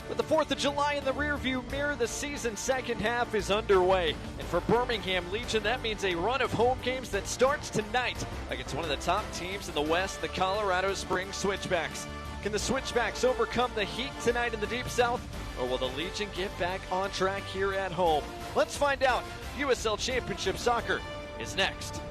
With the 4th of July in the rearview mirror, the season's second half is underway. And for Birmingham Legion, that means a run of home games that starts tonight against one of the top teams in the West, the Colorado Springs Switchbacks. Can the Switchbacks overcome the heat tonight in the Deep South, or will the Legion get back on track here at home? Let's find out. USL Championship Soccer is next.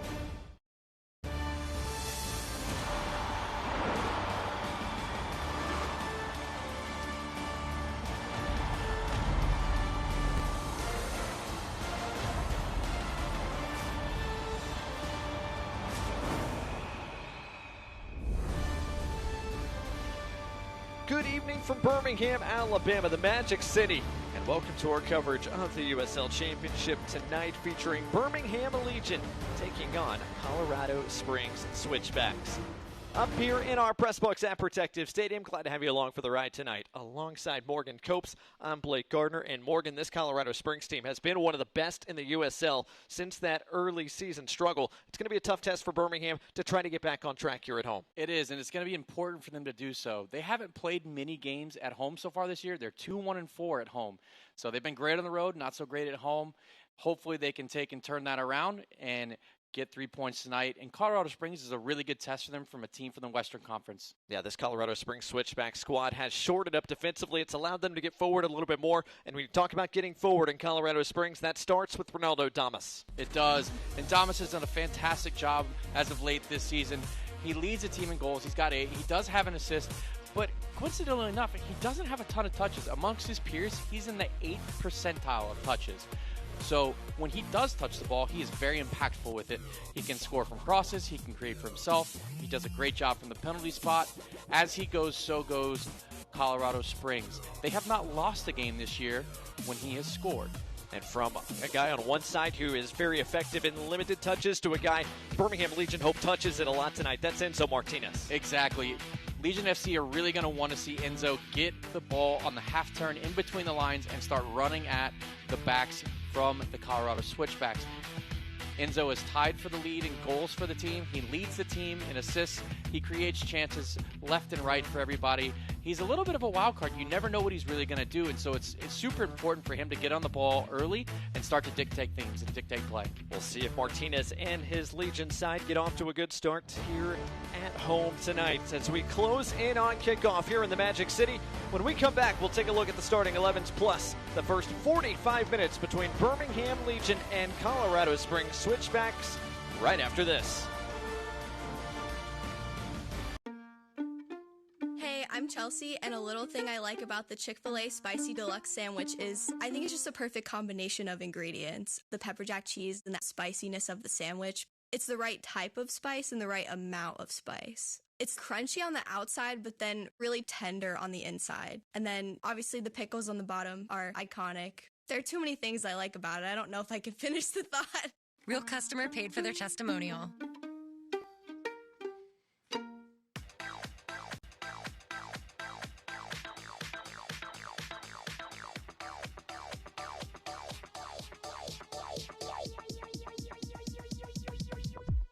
Good evening from Birmingham, Alabama, the Magic City, and welcome to our coverage of the USL Championship tonight, featuring Birmingham Legion taking on Colorado Springs Switchbacks. Up here in our press box at Protective Stadium, glad to have you along for the ride tonight. Alongside Morgan Copes, I'm Blake Gardner. And Morgan, this Colorado Springs team has been one of the best in the USL since that early season struggle. It's going to be a tough test for Birmingham to try to get back on track here at home. It is, and it's going to be important for them to do so. They haven't played many games at home so far this year. They're 2-1-4 at home. So they've been great on the road, not so great at home. Hopefully they can take and turn that around and get 3 points tonight. And Colorado Springs is a really good test for them from a team from the Western Conference. Yeah, this Colorado Springs Switchback squad has shorted up defensively. It's allowed them to get forward a little bit more. And when you talk about getting forward in Colorado Springs, that starts with Ronaldo Damas. It does. And Damas has done a fantastic job as of late this season. He leads the team in goals. He's got 8. He does have an assist. But coincidentally enough, he doesn't have a ton of touches. Amongst his peers, he's in the 8th percentile of touches. So when he does touch the ball, he is very impactful with it. He can score from crosses. He can create for himself. He does a great job from the penalty spot. As he goes, so goes Colorado Springs. They have not lost a game this year when he has scored. And from a guy on one side who is very effective in limited touches to a guy Birmingham Legion hope touches it a lot tonight, that's Enzo Martinez. Exactly. Legion FC are really going to want to see Enzo get the ball on the half turn in between the lines and start running at the backs from the Colorado Switchbacks. Enzo is tied for the lead in goals for the team. He leads the team in assists. He creates chances left and right for everybody. He's a little bit of a wild card. You never know what he's really going to do, and so it's super important for him to get on the ball early and start to dictate things and dictate play. We'll see if Martinez and his Legion side get off to a good start here at home tonight as we close in on kickoff here in the Magic City. When we come back, we'll take a look at the starting 11s plus the first 45 minutes between Birmingham Legion and Colorado Springs Switchbacks right after this. I'm Chelsea, and a little thing I like about the Chick-fil-A Spicy Deluxe Sandwich is I think it's just a perfect combination of ingredients. The pepper jack cheese and that spiciness of the sandwich. It's the right type of spice and the right amount of spice. It's crunchy on the outside, but then really tender on the inside. And then, obviously, the pickles on the bottom are iconic. There are too many things I like about it. I don't know if I can finish the thought. Real customer paid for their testimonial.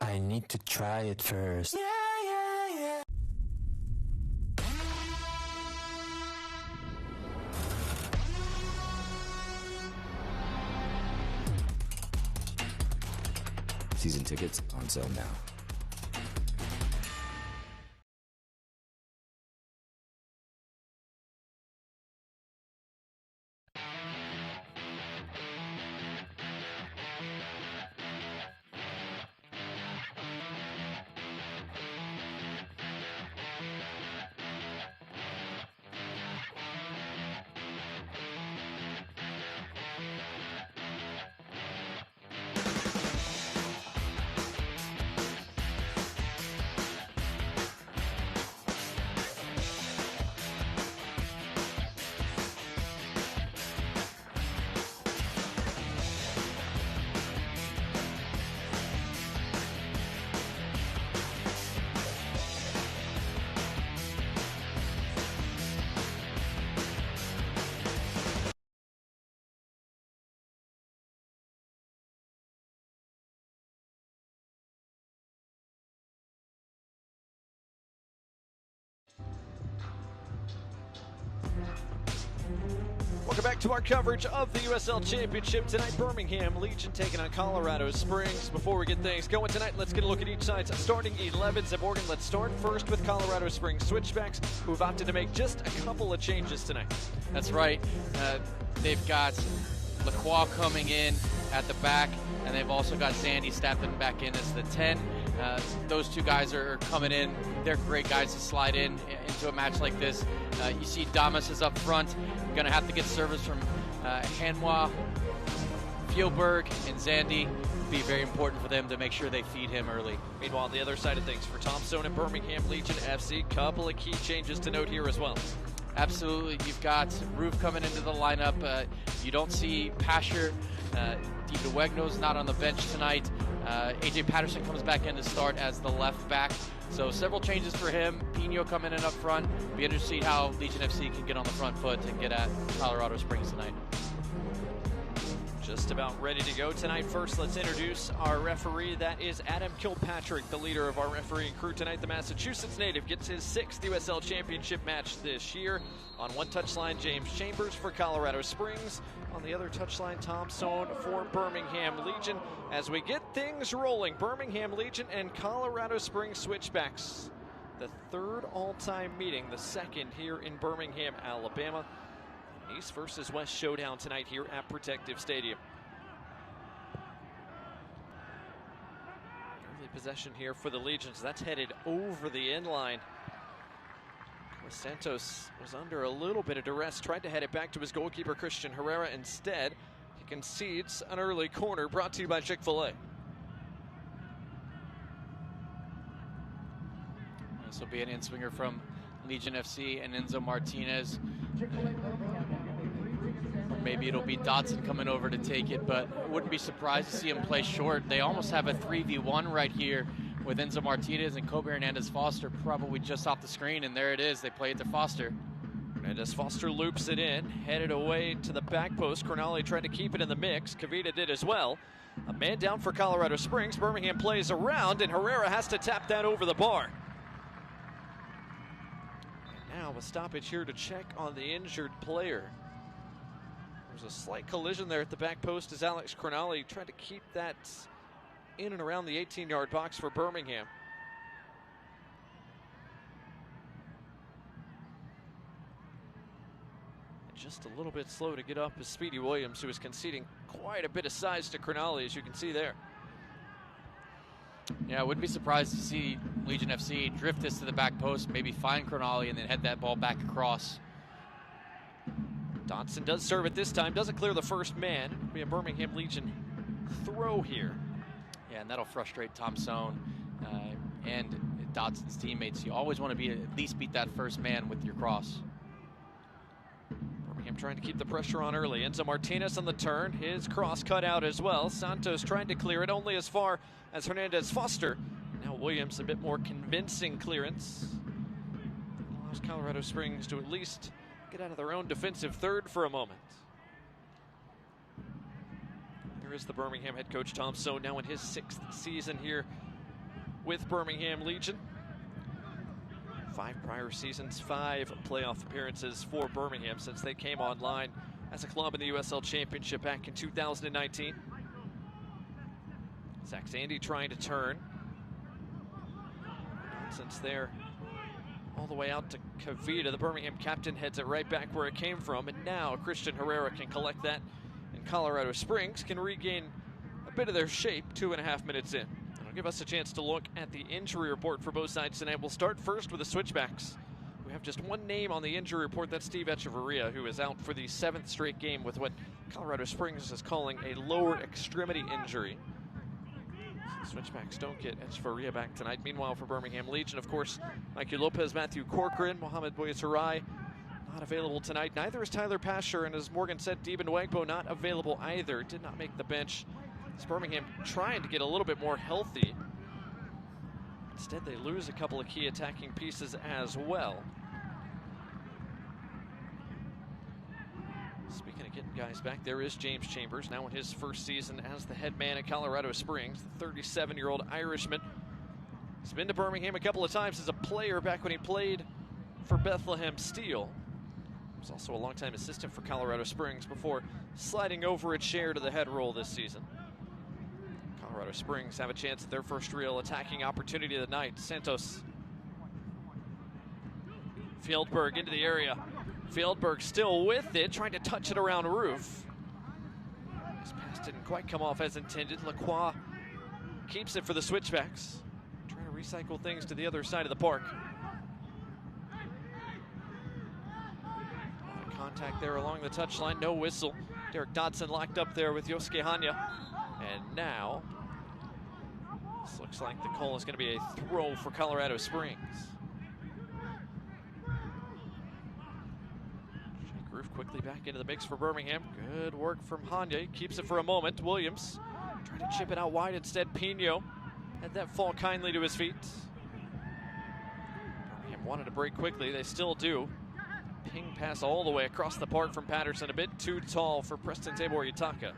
I need to try it first. Yeah. Season tickets on sale now. Welcome back to our coverage of the USL Championship. Tonight, Birmingham Legion taking on Colorado Springs. Before we get things going tonight, let's get a look at each side's starting 11s. And Morgan, let's start first with Colorado Springs Switchbacks, who've opted to make just a couple of changes tonight. That's right. They've got Lacroix coming in at the back, and they've also got Zandy stepping back in as the 10. Those two guys are coming in. They're great guys to slide into a match like this. You see Damas is up front. Going to have to get service from Hanwha, Fjellberg, and Zandy. Be very important for them to make sure they feed him early. Meanwhile, on the other side of things, for Thompson and Birmingham Legion FC, couple of key changes to note here as well. Absolutely. You've got Roof coming into the lineup. You don't see Pasher. DeWegno's not on the bench tonight. AJ Patterson comes back in to start as the left back. So several changes for him. Pino coming in up front. Be interested to see how Legion FC can get on the front foot and get at Colorado Springs tonight. Just about ready to go tonight. First, let's introduce our referee. That is Adam Kilpatrick, the leader of our refereeing crew tonight. The Massachusetts native gets his 6th USL Championship match this year. On one touchline, James Chambers for Colorado Springs. On the other touchline, Tom Sohn for Birmingham Legion. As we get things rolling, Birmingham Legion and Colorado Springs Switchbacks. The 3rd all-time meeting, the 2nd here in Birmingham, Alabama. East versus West showdown tonight here at Protective Stadium. Early possession here for the Legions. That's headed over the end line. Santos was under a little bit of duress, tried to head it back to his goalkeeper, Christian Herrera. Instead, he concedes an early corner, brought to you by Chick-fil-A. This will be an in-swinger from Legion FC and Enzo Martinez. Or maybe it'll be Dotson coming over to take it, but I wouldn't be surprised to see him play short. They almost have a 3v1 right here with Enzo Martinez and Kobe Hernandez-Foster probably just off the screen, and there it is. They play it to Foster. Hernandez-Foster loops it in, headed away to the back post. Cronali tried to keep it in the mix. Kavita did as well. A man down for Colorado Springs. Birmingham plays around, and Herrera has to tap that over the bar. And now a stoppage here to check on the injured player. There's a slight collision there at the back post as Alex Cronali tried to keep that in and around the 18-yard box for Birmingham. And just a little bit slow to get up is Speedy Williams, who is conceding quite a bit of size to Cronali, as you can see there. Yeah, I wouldn't be surprised to see Legion FC drift this to the back post, maybe find Cronali, and then head that ball back across. Dotson does serve it this time, doesn't clear the first man. It'll be a Birmingham Legion throw here. Yeah, and that'll frustrate Tom Sohn and Dotson's teammates. You always want to at least beat that first man with your cross. Birmingham trying to keep the pressure on early. Enzo Martinez on the turn. His cross cut out as well. Santos trying to clear it only as far as Hernandez-Foster. Now Williams a bit more convincing clearance. Allows Colorado Springs to at least get out of their own defensive third for a moment. Here is the Birmingham head coach, Tom Sohn, now in his 6th season here with Birmingham Legion. 5 prior seasons, 5 playoff appearances for Birmingham since they came online as a club in the USL Championship back in 2019. Zach Zandy trying to turn. Nonsense there. All the way out to Kavita. The Birmingham captain heads it right back where it came from. And now Christian Herrera can collect that. And Colorado Springs can regain a bit of their shape 2.5 minutes in. It'll give us a chance to look at the injury report for both sides tonight. We'll start first with the Switchbacks. We have just one name on the injury report. That's Steve Echeverria, who is out for the 7th straight game with what Colorado Springs is calling a lower extremity injury. Switchbacks don't get Echeverria back tonight. Meanwhile, for Birmingham Legion, of course, Mikey Lopez, Matthew Corcoran, Mohamed Bouyatarai not available tonight. Neither is Tyler Pasher, and as Morgan said, Deben Wegbo not available either. Did not make the bench. It's Birmingham trying to get a little bit more healthy. Instead, they lose a couple of key attacking pieces as well. Speaking of getting guys back, there is James Chambers, now in his 1st season as the head man at Colorado Springs. The 37-year-old Irishman. He's been to Birmingham a couple of times as a player back when he played for Bethlehem Steel. was also a longtime assistant for Colorado Springs before sliding over its share to the head role this season. Colorado Springs have a chance at their first real attacking opportunity of the night. Santos. Fieldberg into the area. Fieldberg still with it, trying to touch it around Roof. His pass didn't quite come off as intended. Lacroix keeps it for the Switchbacks. Trying to recycle things to the other side of the park. Contact there along the touchline, no whistle. Derek Dodson locked up there with Yosuke Hanya. And now, this looks like the call is going to be a throw for Colorado Springs. Roof quickly back into the mix for Birmingham. Good work from Hanya. He keeps it for a moment. Williams trying to chip it out wide instead. Pino had that fall kindly to his feet. Birmingham wanted to break quickly. They still do. Ping pass all the way across the park from Patterson. A bit too tall for Preston Tabor Yutaka.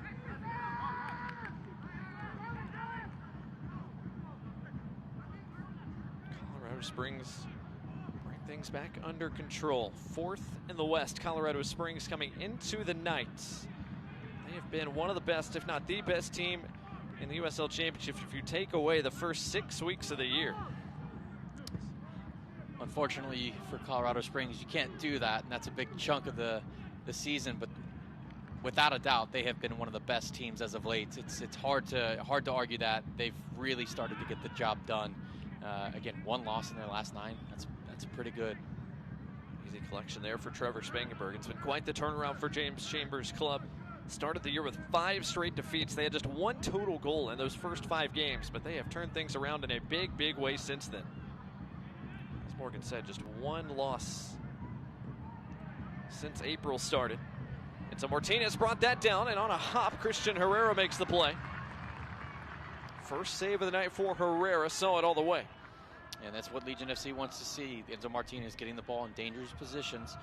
Colorado Springs bring things back under control. Fourth in the West, Colorado Springs coming into the night. They have been one of the best, if not the best team in the USL Championship if you take away the first 6 weeks of the year. Unfortunately for Colorado Springs, you can't do that, and that's a big chunk of the season. But without a doubt, they have been one of the best teams as of late. It's hard to argue that. They've really started to get the job done. Again, 1 loss in their last 9. That's pretty good. Easy collection there for Trevor Spangenberg. It's been quite the turnaround for James Chambers' club. Started the year with 5 straight defeats. They had just 1 total goal in those first 5 games, but they have turned things around in a big way since then. Morgan said, just 1 loss since April started. And so Martinez brought that down, and on a hop, Christian Herrera makes the play. First save of the night for Herrera, saw it all the way. And that's what Legion FC wants to see. Enzo Martinez getting the ball in dangerous positions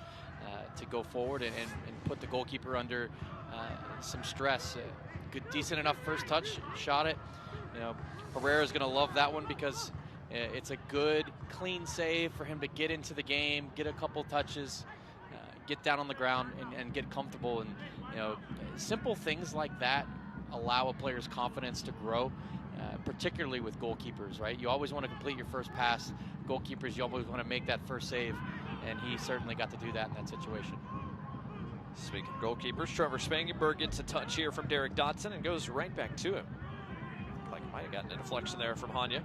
to go forward and put the goalkeeper under some stress. Good, decent enough first touch, shot it. You know, Herrera's going to love that one because it's a good, clean save for him to get into the game, get a couple touches, get down on the ground, and get comfortable. And you know, simple things like that allow a player's confidence to grow, particularly with goalkeepers, right? You always want to complete your first pass. Goalkeepers, you always want to make that first save, and he certainly got to do that in that situation. Speaking of goalkeepers, Trevor Spangenberg gets a touch here from Derek Dodson and goes right back to him. Like he might have gotten a deflection there from Hanya.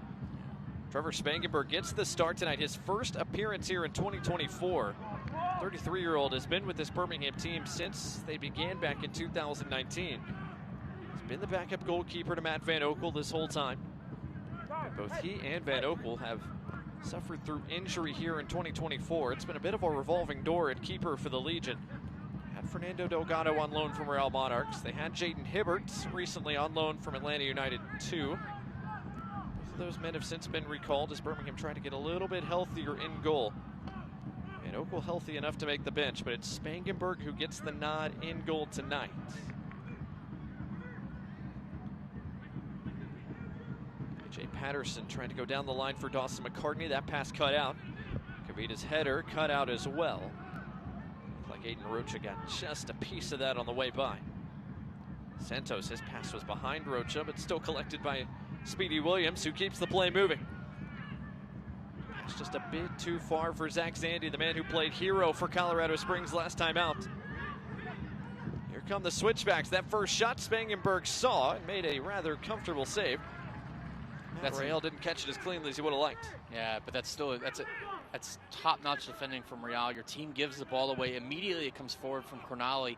Trevor Spangenberg gets the start tonight, his first appearance here in 2024. 33-year-old has been with this Birmingham team since they began back in 2019. He's been the backup goalkeeper to Matt Van Oekel this whole time. And both he and Van Oekel have suffered through injury here in 2024. It's been a bit of a revolving door at keeper for the Legion. Had Fernando Delgado on loan from Real Monarchs. They had Jaden Hibbert recently on loan from Atlanta United 2. Those men have since been recalled as Birmingham trying to get a little bit healthier in goal. And Oekel healthy enough to make the bench, but it's Spangenberg who gets the nod in goal tonight. AJ Patterson trying to go down the line for Dawson McCartney. That pass cut out. Kavita's header cut out as well. Looked like Aiden Rocha got just a piece of that on the way by. Santos, his pass was behind Rocha, but still collected by Speedy Williams, who keeps the play moving. That's just a bit too far for Zach Zandy, the man who played hero for Colorado Springs last time out. Here come the Switchbacks. That first shot Spangenberg saw and made a rather comfortable save. Rael didn't catch it as cleanly as he would have liked. Yeah, but that's top-notch defending from Real. Your team gives the ball away. Immediately it comes forward from Cornali,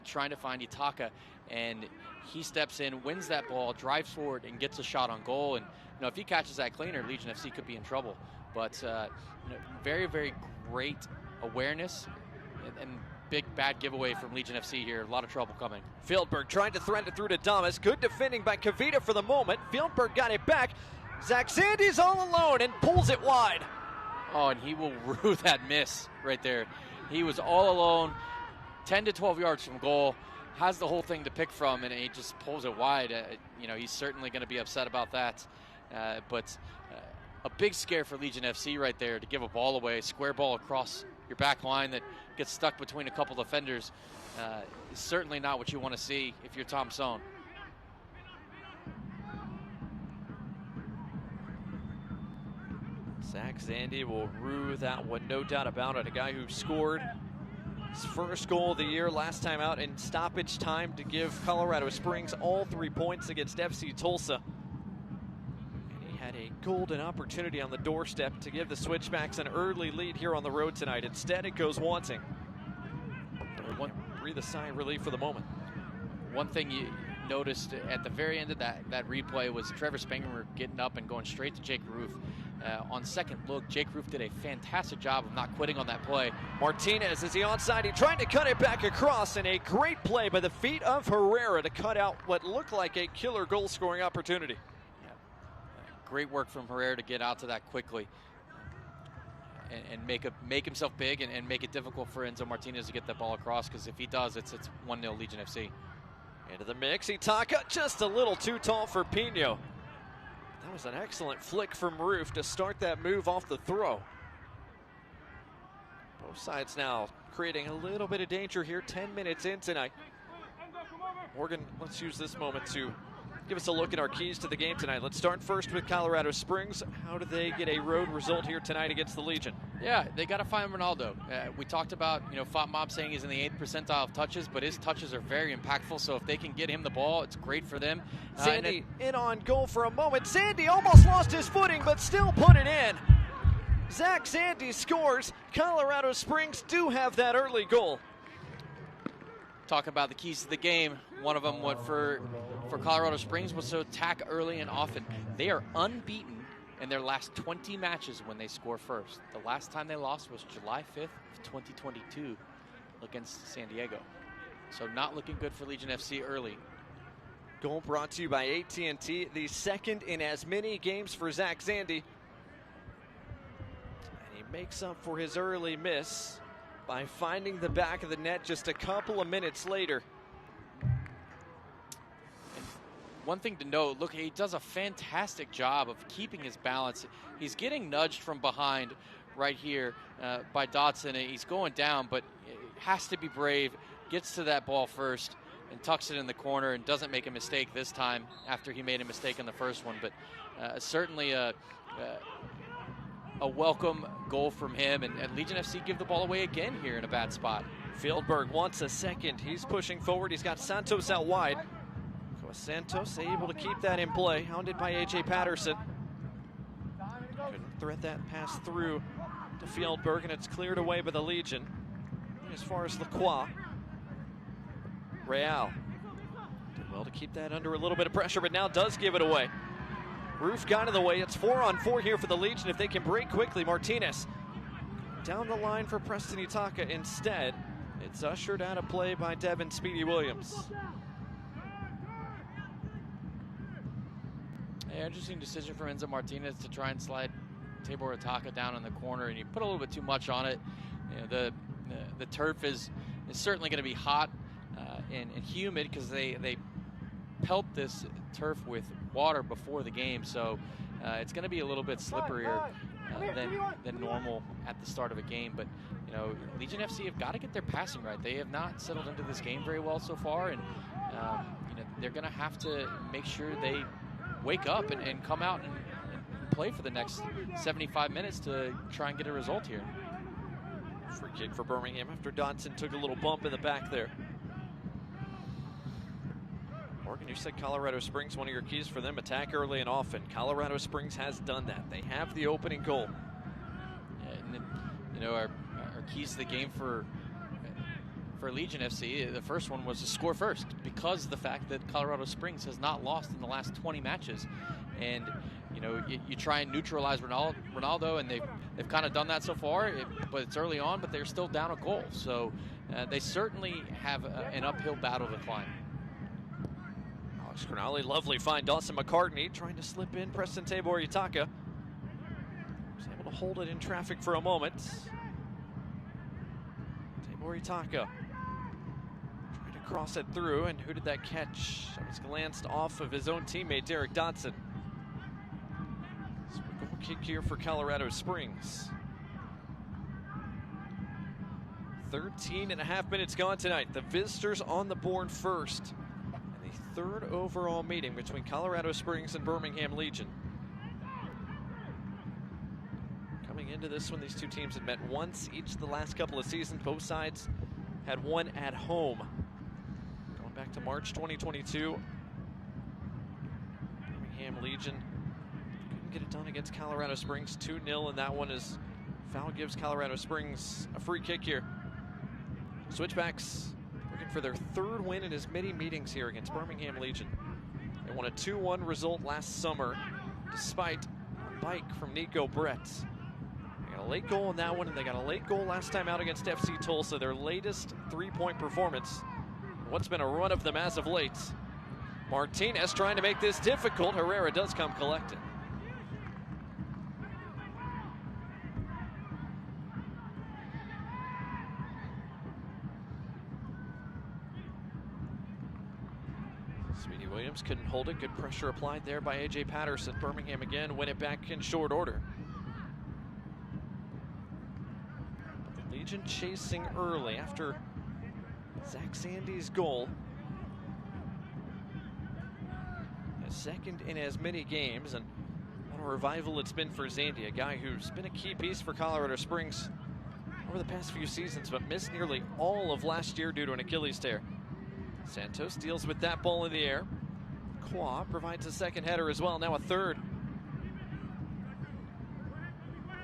trying to find Yutaka, and he steps in, wins that ball, drives forward, and gets a shot on goal. And you know, if he catches that cleaner, Legion FC could be in trouble. But you know, very great awareness and big bad giveaway from Legion FC here. A lot of trouble coming. Fieldberg trying to thread it through to Damas. Good defending by Kavita for the moment. Fieldberg got it back. Zach Sandy's all alone and pulls it wide. Oh, and he will rue that miss right there. He was all alone, 10 to 12 yards from goal. Has the whole thing to pick from, and he just pulls it wide. You know, he's certainly going to be upset about that. But a big scare for Legion FC right there to give a ball away, square ball across your back line that gets stuck between a couple defenders. Is certainly not what you want to see if you're Tom Sohn. Zach Zandy will rue that one, no doubt about it. A guy who scored his first goal of the year last time out in stoppage time to give Colorado Springs all 3 points against FC Tulsa. And he had a golden opportunity on the doorstep to give the Switchbacks an early lead here on the road tonight. Instead, it goes wanting. Breathe a sigh of relief for the moment. One thing you noticed at the very end of that replay was Trevor Spangler getting up and going straight to Jake Roof. On second look, Jake Roof did a fantastic job of not quitting on that play. Martinez, is he onside? He tried to cut it back across, and a great play by the feet of Herrera to cut out what looked like a killer goal-scoring opportunity. Yeah. Great work from Herrera to get out to that quickly and make himself big and make it difficult for Enzo Martinez to get that ball across, because if he does, it's 1-0 Legion FC. Into the mix, Itaka just a little too tall for Pino. That was an excellent flick from Roof to start that move off the throw. Both sides now creating a little bit of danger here, 10 minutes in tonight. Morgan, let's use this moment to give us a look at our keys to the game tonight. Let's start first with Colorado Springs. How do they get a road result here tonight against the Legion? Yeah, they got to find Ronaldo. We talked about, Fat Mob saying he's in the 8th percentile of touches, but his touches are very impactful, so if they can get him the ball, it's great for them. Sandy in on goal for a moment. Sandy almost lost his footing, but still put it in. Zach Sandy scores. Colorado Springs do have that early goal. Talking about the keys to the game, one of them for Colorado Springs was to attack early and often. They are unbeaten in their last 20 matches when they score first. The last time they lost was July 5th of 2022 against San Diego. So not looking good for Legion FC early. Goal brought to you by AT&T, the second in as many games for Zach Zandy. And he makes up for his early miss by finding the back of the net just a couple of minutes later. And one thing to note, look, he does a fantastic job of keeping his balance. He's getting nudged from behind right here by Dotson. He's going down, but has to be brave, gets to that ball first and tucks it in the corner and doesn't make a mistake this time after he made a mistake in the first one. But certainly a welcome goal from him, and Legion FC give the ball away again here in a bad spot. Fieldberg wants a second. He's pushing forward. He's got Santos out wide. Santos able to keep that in play, hounded by A.J. Patterson. Couldn't thread that pass through to Fieldberg, and it's cleared away by the Legion. And as far as Lacroix, Real did well to keep that under a little bit of pressure, but now does give it away. Roof got in the way. It's 4-on-4 here for the Legion. If they can break quickly, Martinez down the line for Preston Itaka. Instead, it's ushered out of play by Devin Speedy Williams. Yeah, interesting decision from Enzo Martinez to try and slide Tabor Itaka down in the corner, and you put a little bit too much on it. The turf is certainly going to be hot and humid because they pelt this turf with water before the game, so it's going to be a little bit slipperier than normal at the start of a game. But Legion FC have got to get their passing right. They have not settled into this game very well so far, and they're going to have to make sure they wake up and come out and play for the next 75 minutes to try and get a result here. Free kick for Birmingham after Dotson took a little bump in the back there. Morgan, you said Colorado Springs, one of your keys for them, attack early and often. Colorado Springs has done that. They have the opening goal. Yeah, and our keys to the game for Legion FC, the first one was to score first, because of the fact that Colorado Springs has not lost in the last 20 matches. And you try and neutralize Ronaldo, and they've kind of done that so far, but it's early on, but they're still down a goal. So they certainly have an uphill battle to climb. Alex Cronali, lovely find. Dawson McCartney trying to slip in. Preston Tabor Itaka was able to hold it in traffic for a moment. Tabor Itaka trying to cross it through, and who did that catch? That was glanced off of his own teammate, Derek Dotson. So a goal kick here for Colorado Springs. 13.5 minutes gone tonight. The visitors on the board first. And the third overall meeting between Colorado Springs and Birmingham Legion. Coming into this one, these two teams had met once each the last couple of seasons. Both sides had one at home. Going back to March 2022. Birmingham Legion couldn't get it done against Colorado Springs. 2-0, and that one is foul gives Colorado Springs a free kick here. Switchbacks looking for their third win in as many meetings here against Birmingham Legion. They won a 2-1 result last summer despite a bike from Nico Brett. They got a late goal in that one, and they got a late goal last time out against FC Tulsa, their latest three-point performance. What's been a run of them as of late. Martinez trying to make this difficult. Herrera does come collected. Speedy Williams couldn't hold it. Good pressure applied there by A.J. Patterson. Birmingham again win it back in short order. But the Legion chasing early after Zach Zandy's goal. A second in as many games, and what a revival it's been for Zandy, a guy who's been a key piece for Colorado Springs over the past few seasons, but missed nearly all of last year due to an Achilles tear. Santos deals with that ball in the air. Qua provides a second header as well, now a third.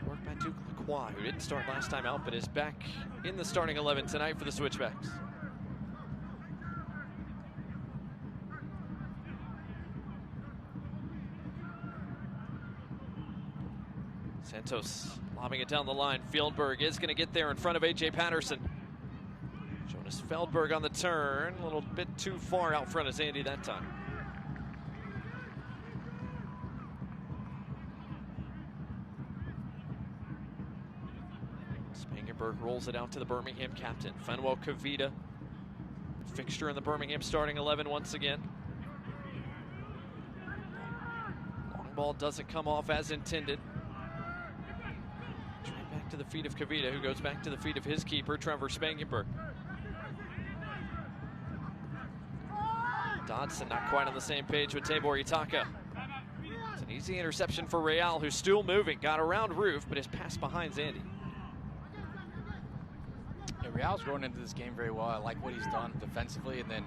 Work by Duke Qua, who didn't start last time out, but is back in the starting 11 tonight for the Switchbacks. Santos lobbing it down the line. Fieldberg is going to get there in front of A.J. Patterson. Jonas Feldberg on the turn. A little bit too far out front of Zandy that time. Spangenberg rolls it out to the Birmingham captain, Fanuel Kavita. Fixture in the Birmingham starting 11 once again. Long ball doesn't come off as intended. Straight back to the feet of Kavita, who goes back to the feet of his keeper, Trevor Spangenberg. Dodson not quite on the same page with Tabor Itaka. It's an easy interception for Real, who's still moving. Got around Roof, but is passed behind Zandy. Yeah, Real's going into this game very well. I like what he's done defensively, and then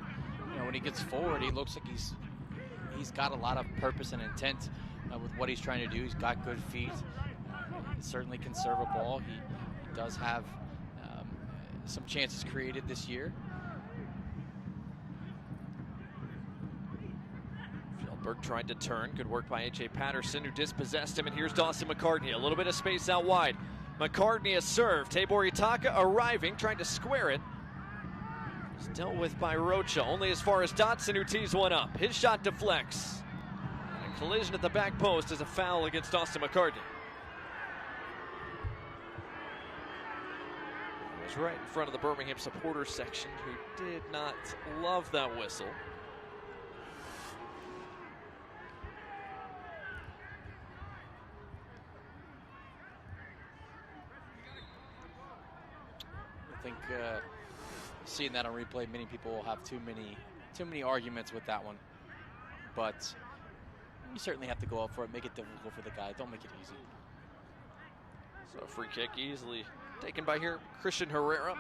when he gets forward, he looks like he's got a lot of purpose and intent with what he's trying to do. He's got good feet. Certainly can serve a ball. He does have some chances created this year. Fieldberg tried to turn. Good work by A.J. Patterson, who dispossessed him. And here's Dawson McCartney. A little bit of space out wide. McCartney has served. Tabor Itaka arriving, trying to square it. It's dealt with by Rocha, only as far as Dodson, who tees one up. His shot deflects. And a collision at the back post is a foul against Dawson McCartney. He was right in front of the Birmingham supporters section, who did not love that whistle. I think seeing that on replay, many people will have too many arguments with that one. But you certainly have to go up for it, make it difficult for the guy. Don't make it easy. So a free kick easily taken by here, Christian Herrera.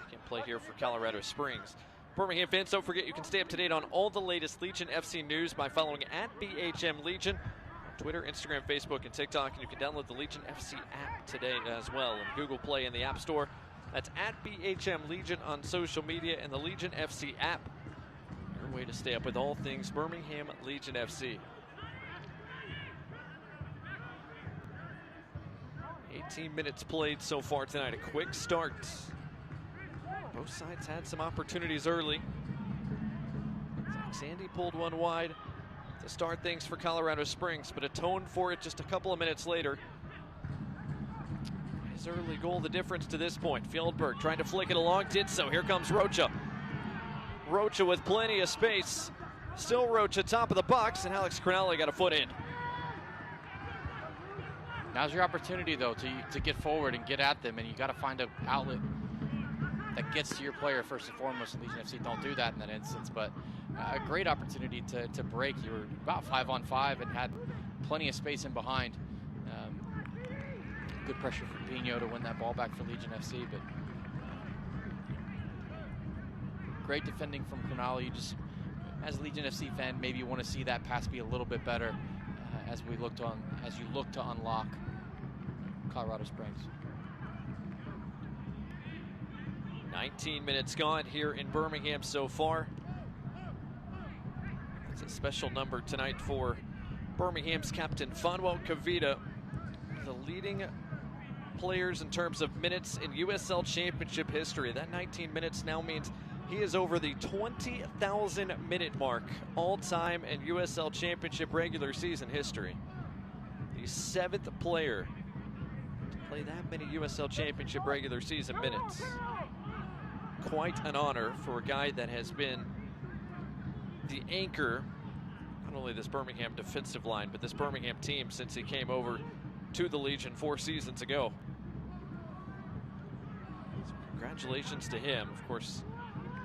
Can play here for Colorado Springs. Birmingham fans, don't forget you can stay up to date on all the latest Legion FC news by following @BHM Legion on Twitter, Instagram, Facebook, and TikTok. And you can download the Legion FC app today as well in Google Play and the App Store. That's @BHM Legion on social media and the Legion FC app. Your way to stay up with all things Birmingham Legion FC. 18 minutes played so far tonight. A quick start. Both sides had some opportunities early. Zach Zandy pulled one wide to start things for Colorado Springs, but atoned for it just a couple of minutes later. His early goal, the difference to this point. Fieldberg trying to flick it along, did so. Here comes Rocha. Rocha with plenty of space. Still Rocha top of the box, and Alex Cronelli got a foot in. Now's your opportunity, though, to get forward and get at them, and you got to find an outlet that gets to your player first and foremost. And Legion FC don't do that in that instance, but a great opportunity to break. You were about 5-on-5 and had plenty of space in behind. Good pressure from Pino to win that ball back for Legion FC, but great defending from Cronulla. You just, as a Legion FC fan, maybe you want to see that pass be a little bit better as you look to unlock Colorado Springs. 19 minutes gone here in Birmingham so far. It's a special number tonight for Birmingham's captain, Fanuel Kavita, the leading players in terms of minutes in USL Championship history. That 19 minutes now means he is over the 20,000 minute mark all time in USL Championship regular season history. The 7th player to play that many USL Championship regular season minutes. Quite an honor for a guy that has been the anchor, not only this Birmingham defensive line, but this Birmingham team since he came over to the Legion 4 seasons ago. So congratulations to him. Of course,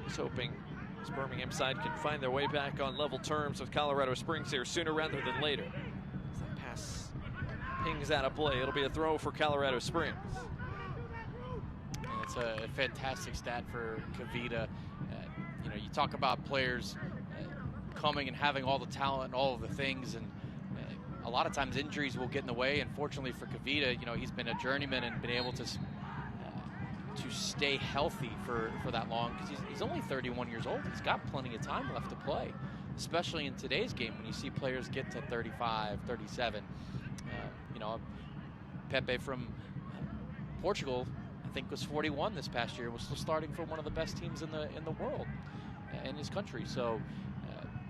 he's hoping this Birmingham side can find their way back on level terms with Colorado Springs here sooner rather than later. As that pass pings out of play, it'll be a throw for Colorado Springs. It's a fantastic stat for Kavita. You know, you talk about players coming and having all the talent and all of the things, and a lot of times injuries will get in the way. And fortunately for Kavita, you know, he's been a journeyman and been able to stay healthy for that long, because he's only 31 years old. He's got plenty of time left to play, especially in today's game when you see players get to 35, 37. You know, Pepe from Portugal, I think, was 41 this past year, was still starting for one of the best teams in the world, in his country. So,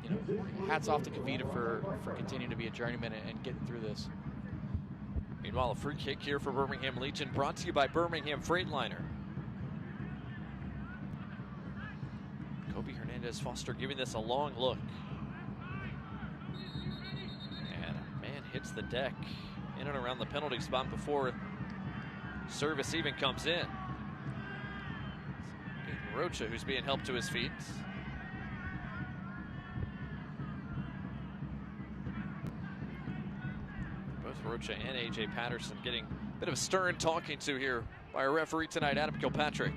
you know, hats off to Kavita for continuing to be a journeyman and getting through this. Meanwhile, a free kick here for Birmingham Legion, brought to you by Birmingham Freightliner. Kobe Hernandez-Foster giving this a long look. And a man hits the deck in and around the penalty spot before service even comes in. Rocha, who's being helped to his feet. Both Rocha and AJ Patterson getting a bit of a stern talking to here by our referee tonight, Adam Kilpatrick.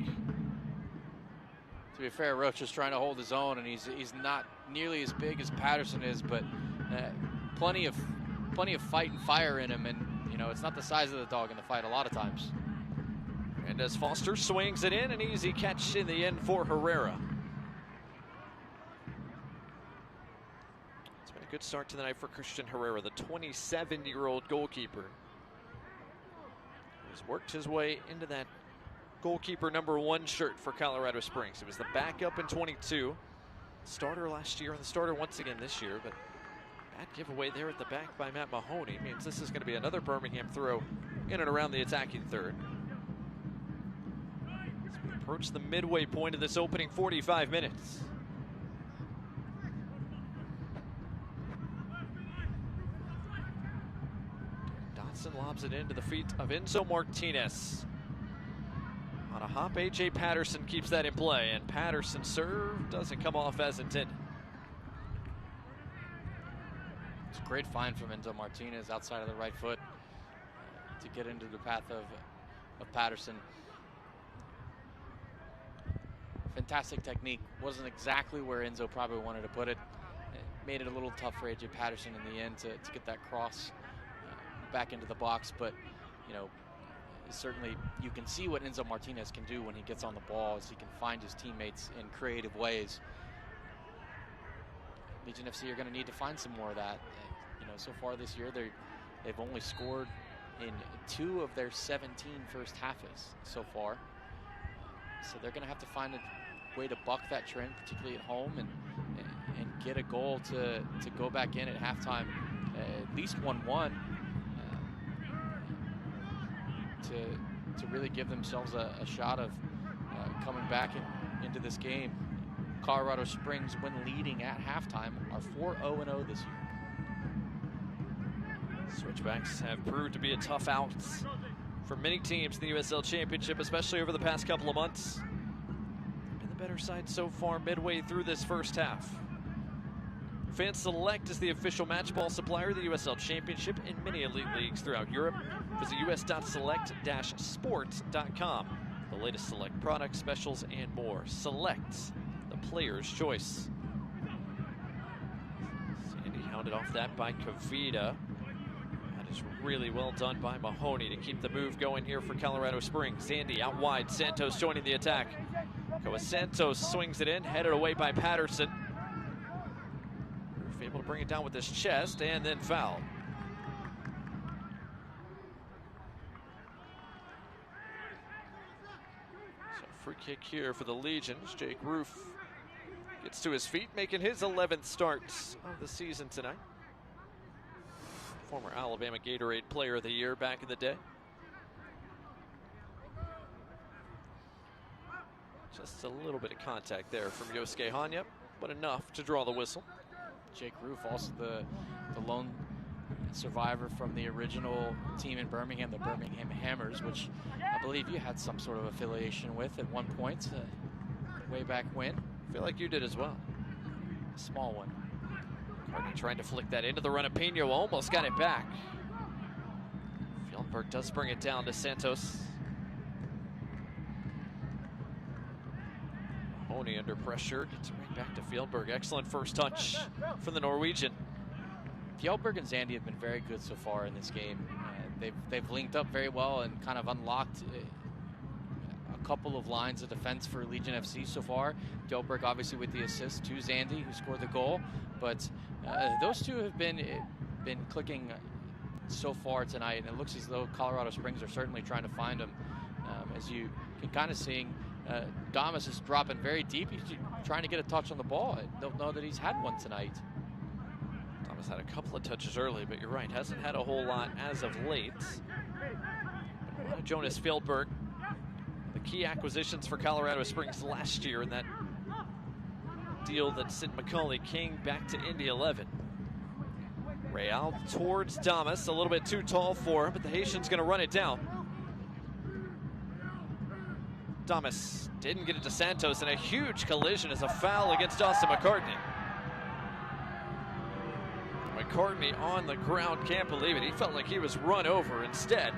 To be fair, Rocha's trying to hold his own, and he's not nearly as big as Patterson is, but plenty of fight and fire in him, and you know, it's not the size of the dog in the fight a lot of times. And as Foster swings it in, an easy catch in the end for Herrera. It's been a good start to the night for Christian Herrera, the 27-year-old goalkeeper. He's worked his way into that goalkeeper #1 shirt for Colorado Springs. He was the backup in 22, starter last year, and the starter once again this year, but bad giveaway there at the back by Matt Mahoney means this is going to be another Birmingham throw in and around the attacking third. As we approach the midway point of this opening 45 minutes. Dotson lobs it into the feet of Enzo Martinez. On a hop, AJ Patterson keeps that in play, and Patterson's serve doesn't come off as intended. It's a great find from Enzo Martinez outside of the right foot to get into the path of Patterson. Fantastic technique. Wasn't exactly where Enzo probably wanted to put it. It made it a little tough for AJ Patterson in the end to get that cross back into the box, but you know, certainly you can see what Enzo Martinez can do when he gets on the ball, as he can find his teammates in creative ways. Legion FC are going to need to find some more of that. You know, so far this year they've only scored in 2 of their 17 first halves so far. So they're going to have to find a way to buck that trend, particularly at home, and get a goal to go back in at halftime, at least 1-1. To really give themselves a shot of coming back into this game. Colorado Springs, when leading at halftime, are 4-0-0 this year. Switchbacks have proved to be a tough out for many teams in the USL Championship, especially over the past couple of months. better side so far midway through this first half. Fan Select is the official match ball supplier of the USL Championship and many elite leagues throughout Europe. Visit us.select-sports.com. The latest Select products, specials, and more. Select, the player's choice. Sandy hounded off that by Kavita. That is really well done by Mahoney to keep the move going here for Colorado Springs. Sandy out wide, Santos joining the attack. Santos swings it in, headed away by Patterson. Roof able to bring it down with his chest and then foul. Free kick here for the Legions. Jake Roof gets to his feet, making his 11th start of the season tonight. Former Alabama Gatorade Player of the Year back in the day. Just a little bit of contact there from Yosuke Hanya, but enough to draw the whistle. Jake Roof, also the lone survivor from the original team in Birmingham, the Birmingham Hammers, which I believe you had some sort of affiliation with at one point, way back when. I feel like you did as well. A small one. Carney trying to flick that into the run of Pino, almost got it back. Fieldberg does bring it down to Santos. Mahoney under pressure, gets it right back to Fieldberg. Excellent first touch from the Norwegian. Fieldberg and Zandy have been very good so far in this game. They've linked up very well and kind of unlocked a couple of lines of defense for Legion FC so far. Fieldberg obviously with the assist to Zandy, who scored the goal. But those two have been clicking so far tonight, and it looks as though Colorado Springs are certainly trying to find them. As you can kind of seeing, Damas is dropping very deep. He's trying to get a touch on the ball. I don't know that he's had one tonight. Had a couple of touches early, but you're right, hasn't had a whole lot as of late. Jonas Fieldberg, the key acquisitions for Colorado Springs last year in that deal that sent Macaulay King back to Indy 11. Real towards Damas, a little bit too tall for him, but the Haitian's going to run it down. Damas didn't get it to Santos, and a huge collision as a foul against Austin McCartney. McCartney on the ground, can't believe it. He felt like he was run over. Instead,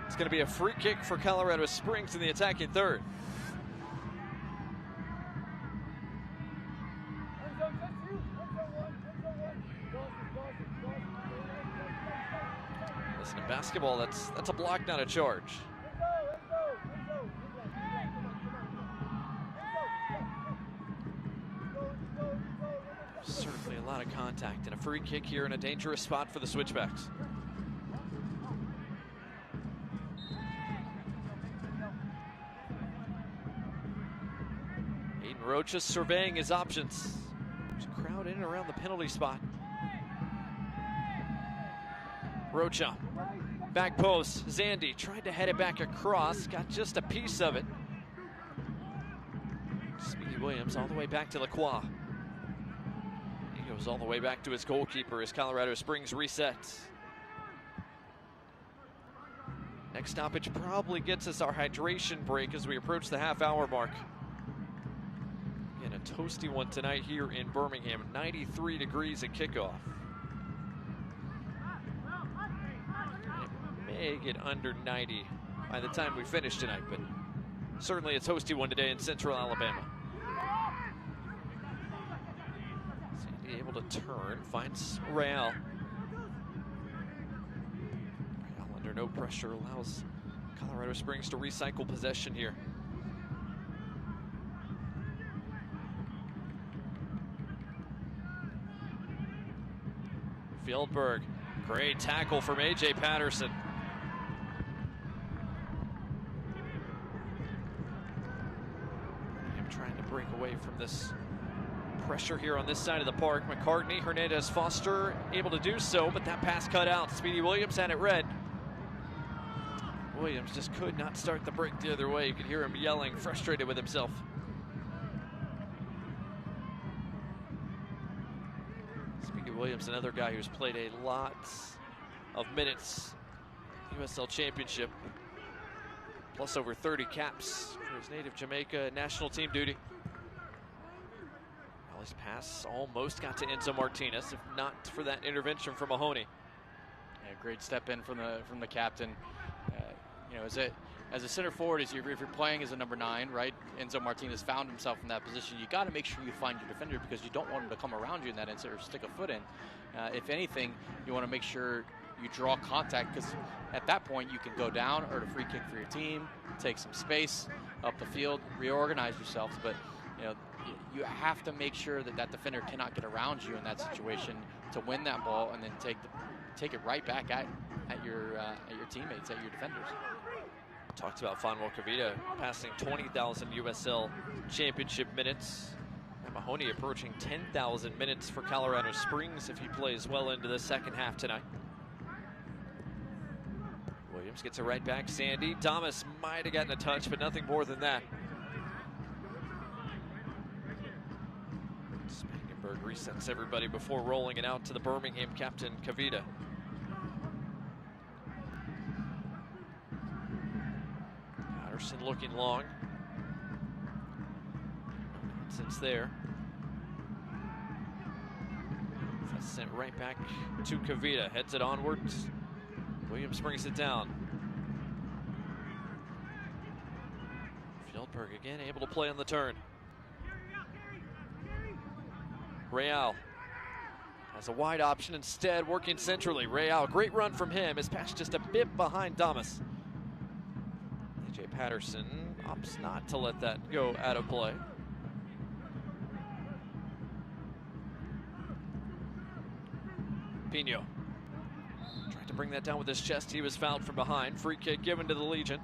it's going to be a free kick for Colorado Springs in the attacking third. Listen, in basketball, that's a block, not a charge. Certainly a lot of contact and a free kick here in a dangerous spot for the Switchbacks. Aiden Rocha surveying his options. There's a crowd in and around the penalty spot. Rocha, back post. Zandy tried to head it back across, got just a piece of it. Speedy Williams all the way back to Lacroix. Goes all the way back to his goalkeeper as Colorado Springs resets. Next stoppage probably gets us our hydration break as we approach the half-hour mark. Again, a toasty one tonight here in Birmingham. 93 degrees at kickoff. It may get under 90 by the time we finish tonight, but certainly a toasty one today in Central Alabama. Able to turn, finds Real. Real under no pressure allows Colorado Springs to recycle possession here. Fieldberg, great tackle from A.J. Patterson. I'm trying to break away from this pressure here on this side of the park. McCartney, Hernandez, Foster able to do so, but that pass cut out. Speedy Williams had it read. Williams just could not start the break the other way. You could hear him yelling, frustrated with himself. Speedy Williams, another guy who's played a lot of minutes USL Championship, plus over 30 caps for his native Jamaica national team duty. Well, his pass almost got to Enzo Martinez, if not for that intervention from Mahoney. Yeah, great step in from the captain. You know, as a center forward, if you're playing as a number 9, right? Enzo Martinez found himself in that position. You got to make sure you find your defender because you don't want him to come around you in that instant or stick a foot in. If anything, you want to make sure you draw contact because at that point you can go down or a free kick for your team, take some space up the field, reorganize yourselves. But you know, you have to make sure that that defender cannot get around you in that situation to win that ball and then take it right back at your teammates, at your defenders. Talked about Fanuel Cavita passing 20,000 USL Championship minutes. And Mahoney approaching 10,000 minutes for Colorado Springs if he plays well into the second half tonight. Williams gets it right back. Sandy. Thomas might have gotten a touch, but nothing more than that. Spangenberg resets everybody before rolling it out to the Birmingham captain, Cavita. Patterson looking long. Nonsense there. That's sent right back to Cavita. Heads it onwards. Williams brings it down. Fieldberg again able to play on the turn. Real has a wide option instead, working centrally. Real, great run from him. His pass just a bit behind Damas. AJ Patterson opts not to let that go out of play. Pino tried to bring that down with his chest. He was fouled from behind. Free kick given to the Legion.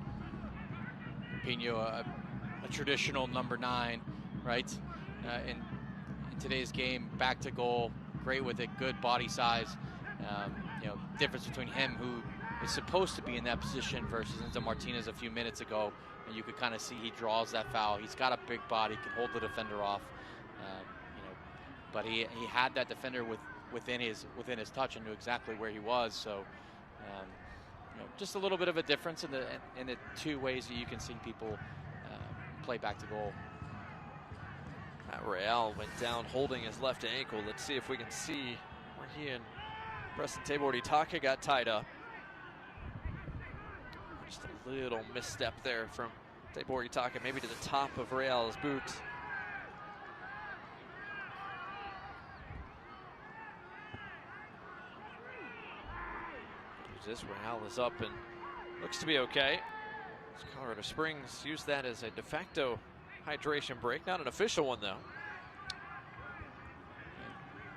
Pino, a traditional number 9, right? In today's game, back to goal, great with it, good body size. You know, difference between him, who is supposed to be in that position, versus Enzo Martinez a few minutes ago, and you could kind of see he draws that foul. He's got a big body, can hold the defender off. You know, but he had that defender within his touch and knew exactly where he was. So, you know, just a little bit of a difference in the two ways that you can see people play back to goal. Matt Real went down holding his left ankle. Let's see if we can see where he and Preston Tabor Itaka got tied up. Just a little misstep there from Tabor Itaka, maybe to the top of Real's boot. This Real is up and looks to be okay. Colorado Springs used that as a de facto hydration break, not an official one though.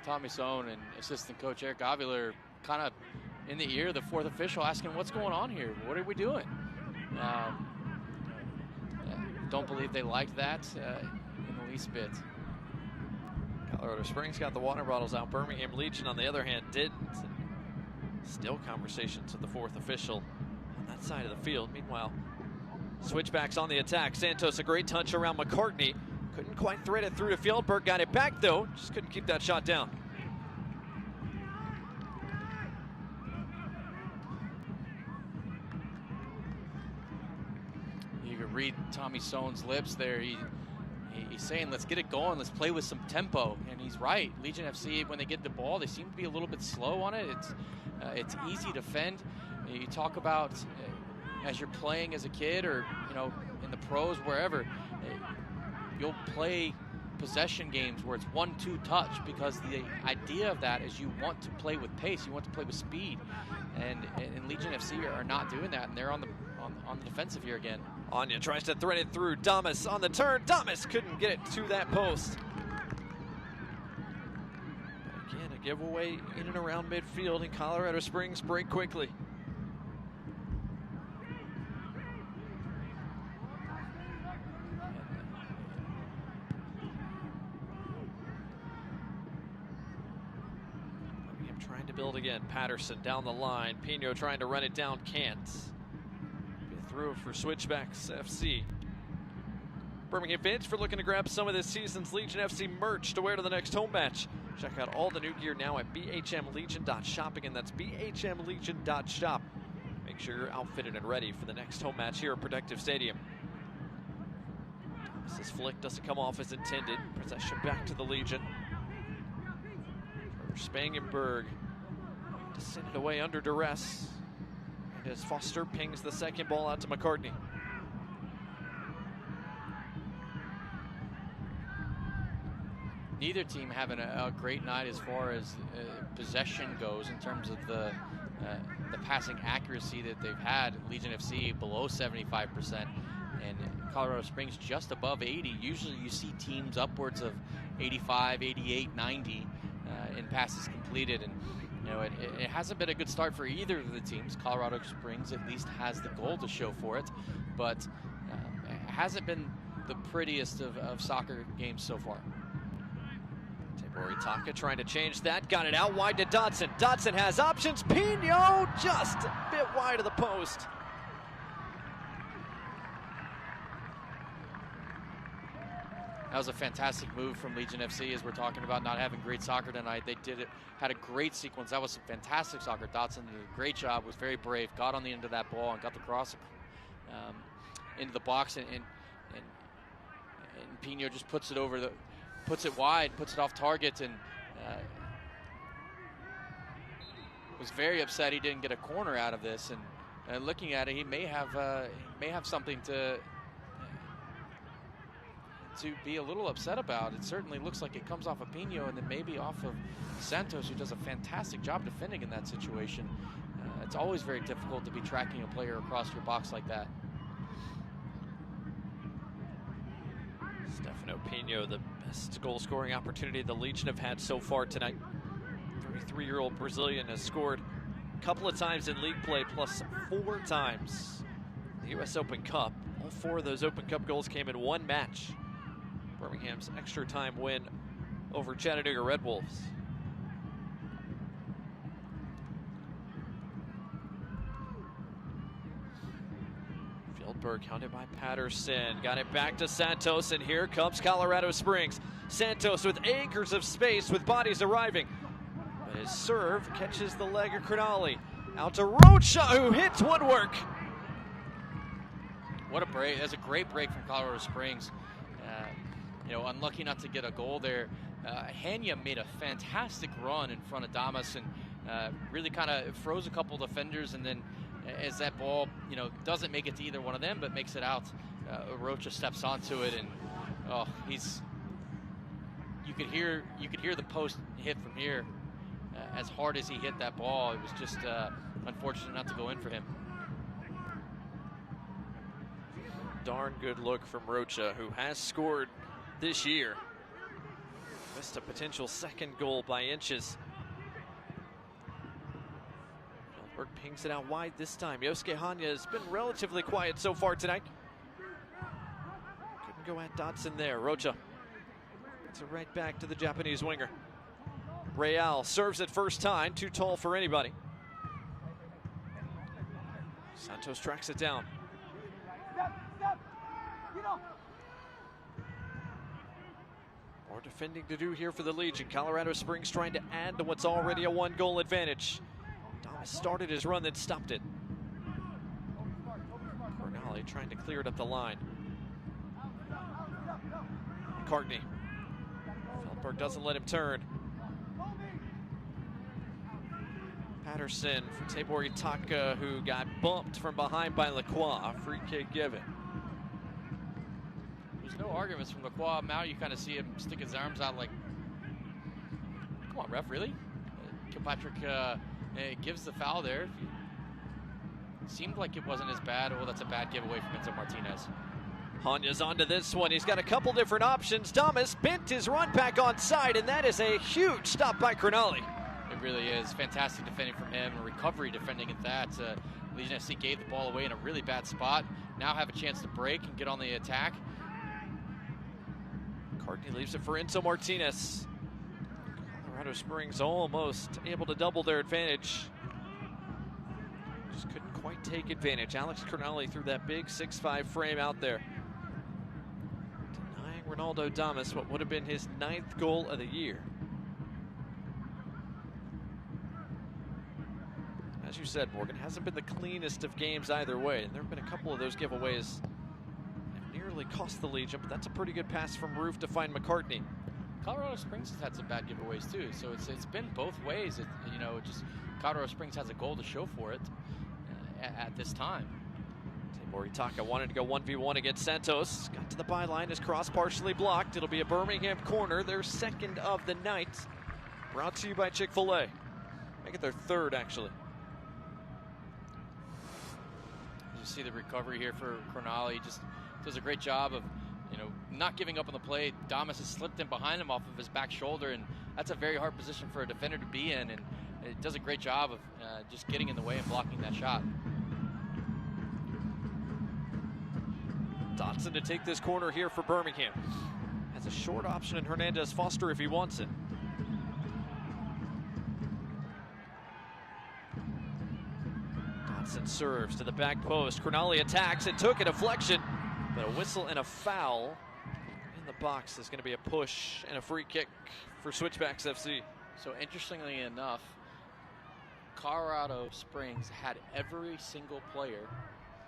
Tommy Sohn and assistant coach Eric Avila kind of in the ear of the fourth official, asking what's going on here, what are we doing? Don't believe they liked that in the least bit. Colorado Springs got the water bottles out. Birmingham Legion, on the other hand, didn't. Still conversations with the fourth official on that side of the field. Meanwhile, Switchbacks on the attack. Santos, a great touch around McCartney. Couldn't quite thread it through to Fieldberg. Got it back, though. Just couldn't keep that shot down. You can read Tommy Sohn's lips there. He's saying, let's get it going. Let's play with some tempo. And he's right. Legion FC, when they get the ball, they seem to be a little bit slow on it. It's easy to defend. You talk about as you're playing as a kid, or you know, in the pros, wherever, you'll play possession games where it's 1-2 touch, because the idea of that is you want to play with pace, you want to play with speed, and Legion FC are not doing that, and they're on the defensive here again. Anya tries to thread it through. Damas on the turn. Damas couldn't get it to that post. But again, a giveaway in and around midfield, and Colorado Springs break quickly. Birmingham trying to build again. Patterson down the line. Pino trying to run it down. Can't. Through for Switchbacks FC. Birmingham fans, for looking to grab some of this season's Legion FC merch to wear to the next home match, check out all the new gear now at bhmlegion.shop. Again, that's bhmlegion.shop. Make sure you're outfitted and ready for the next home match here at Protective Stadium. This flick doesn't come off as intended. Possession back to the Legion. For Spangenberg to send it away under duress. And as Foster pings the second ball out to McCartney. Neither team having a great night as far as possession goes in terms of the passing accuracy that they've had. Legion FC below 75%. And Colorado Springs just above 80. Usually you see teams upwards of 85, 88, 90 in passes completed. And you know, it hasn't been a good start for either of the teams. Colorado Springs at least has the goal to show for it, but it hasn't been the prettiest of soccer games so far. Taka trying to change that, got it out wide to Dodson. Dodson has options. Pino just a bit wide of the post. That was a fantastic move from Legion FC, as we're talking about not having great soccer tonight. They did it, had a great sequence. That was some fantastic soccer. Dotson did a great job, was very brave, got on the end of that ball and got the cross into the box, and Pino just puts it over puts it wide, puts it off target, and was very upset he didn't get a corner out of this. And looking at it, he may have something to be a little upset about. It certainly looks like it comes off of Pino and then maybe off of Santos, who does a fantastic job defending in that situation. It's always very difficult to be tracking a player across your box like that. Stefano Pino, the best goal-scoring opportunity the Legion have had so far tonight. 33-year-old Brazilian has scored a couple of times in league play, plus 4 times in the U.S. Open Cup. All 4 of those Open Cup goals came in one match. Birmingham's extra time win over Chattanooga Red Wolves. Fieldberg counted by Patterson, got it back to Santos, and here comes Colorado Springs. Santos with acres of space with bodies arriving. But his serve catches the leg of Cronali. Out to Rocha, who hits woodwork. What a break. That's a great break from Colorado Springs. You know, unlucky not to get a goal there. Hanya made a fantastic run in front of Damas and really kind of froze a couple defenders, and then as that ball, you know, doesn't make it to either one of them but makes it out, Rocha steps onto it, and oh, you could hear the post hit from here. As hard as he hit that ball, it was just unfortunate not to go in for him. Darn good look from Rocha, who has scored this year. Missed a potential second goal by inches. Fieldberg pings it out wide this time. Yosuke Hanya has been relatively quiet so far tonight. Couldn't go at Dotson there. Rocha. It's a right back to the Japanese winger. Real serves it first time, too tall for anybody. Santos tracks it down. More defending to do here for the Legion. Colorado Springs trying to add to what's already a 1-goal advantage. Thomas started his run, then stopped it. Cronali trying to clear it up the line. McCartney. Fieldberg doesn't let him turn. Patterson for Tabori Taka, who got bumped from behind by Lacroix. Free kick given. There's no arguments from Lacroix. Now you kind of see him stick his arms out like, come on, ref, really? Kilpatrick gives the foul there. It seemed like it wasn't as bad. Oh, that's a bad giveaway from Enzo Martinez. Hanya's onto this one. He's got a couple different options. Thomas bent his run back onside, and that is a huge stop by Cronali. It really is. Fantastic defending from him, and recovery defending at that. Legion FC gave the ball away in a really bad spot. Now have a chance to break and get on the attack. McCartney leaves it for Enzo Martinez. Colorado Springs almost able to double their advantage. Just couldn't quite take advantage. Alex Cronali threw that big 6'5" frame out there, denying Ronaldo Damas what would have been his 9th goal of the year. As you said, Morgan, hasn't been the cleanest of games either way, and there have been a couple of those giveaways that nearly cost the Legion, but that's a pretty good pass from Roof to find McCartney. Colorado Springs has had some bad giveaways too, so it's been both ways. Just Colorado Springs has a goal to show for it at this time. Moritaka wanted to go 1v1 against Santos. Got to the byline, his cross partially blocked. It'll be a Birmingham corner, their second of the night. Brought to you by Chick-fil-A. Make it their third, actually. You see the recovery here for Crognale. He just does a great job of, not giving up on the play. Damas has slipped in behind him off of his back shoulder, and that's a very hard position for a defender to be in, and it does a great job of just getting in the way and blocking that shot. Dotson to take this corner here for Birmingham. Has a short option in Hernandez Foster if he wants it. Dotson serves to the back post. Crognale attacks and took a deflection, but a whistle and a foul in the box. There's going to be a push and a free kick for Switchbacks FC. So interestingly enough, Colorado Springs had every single player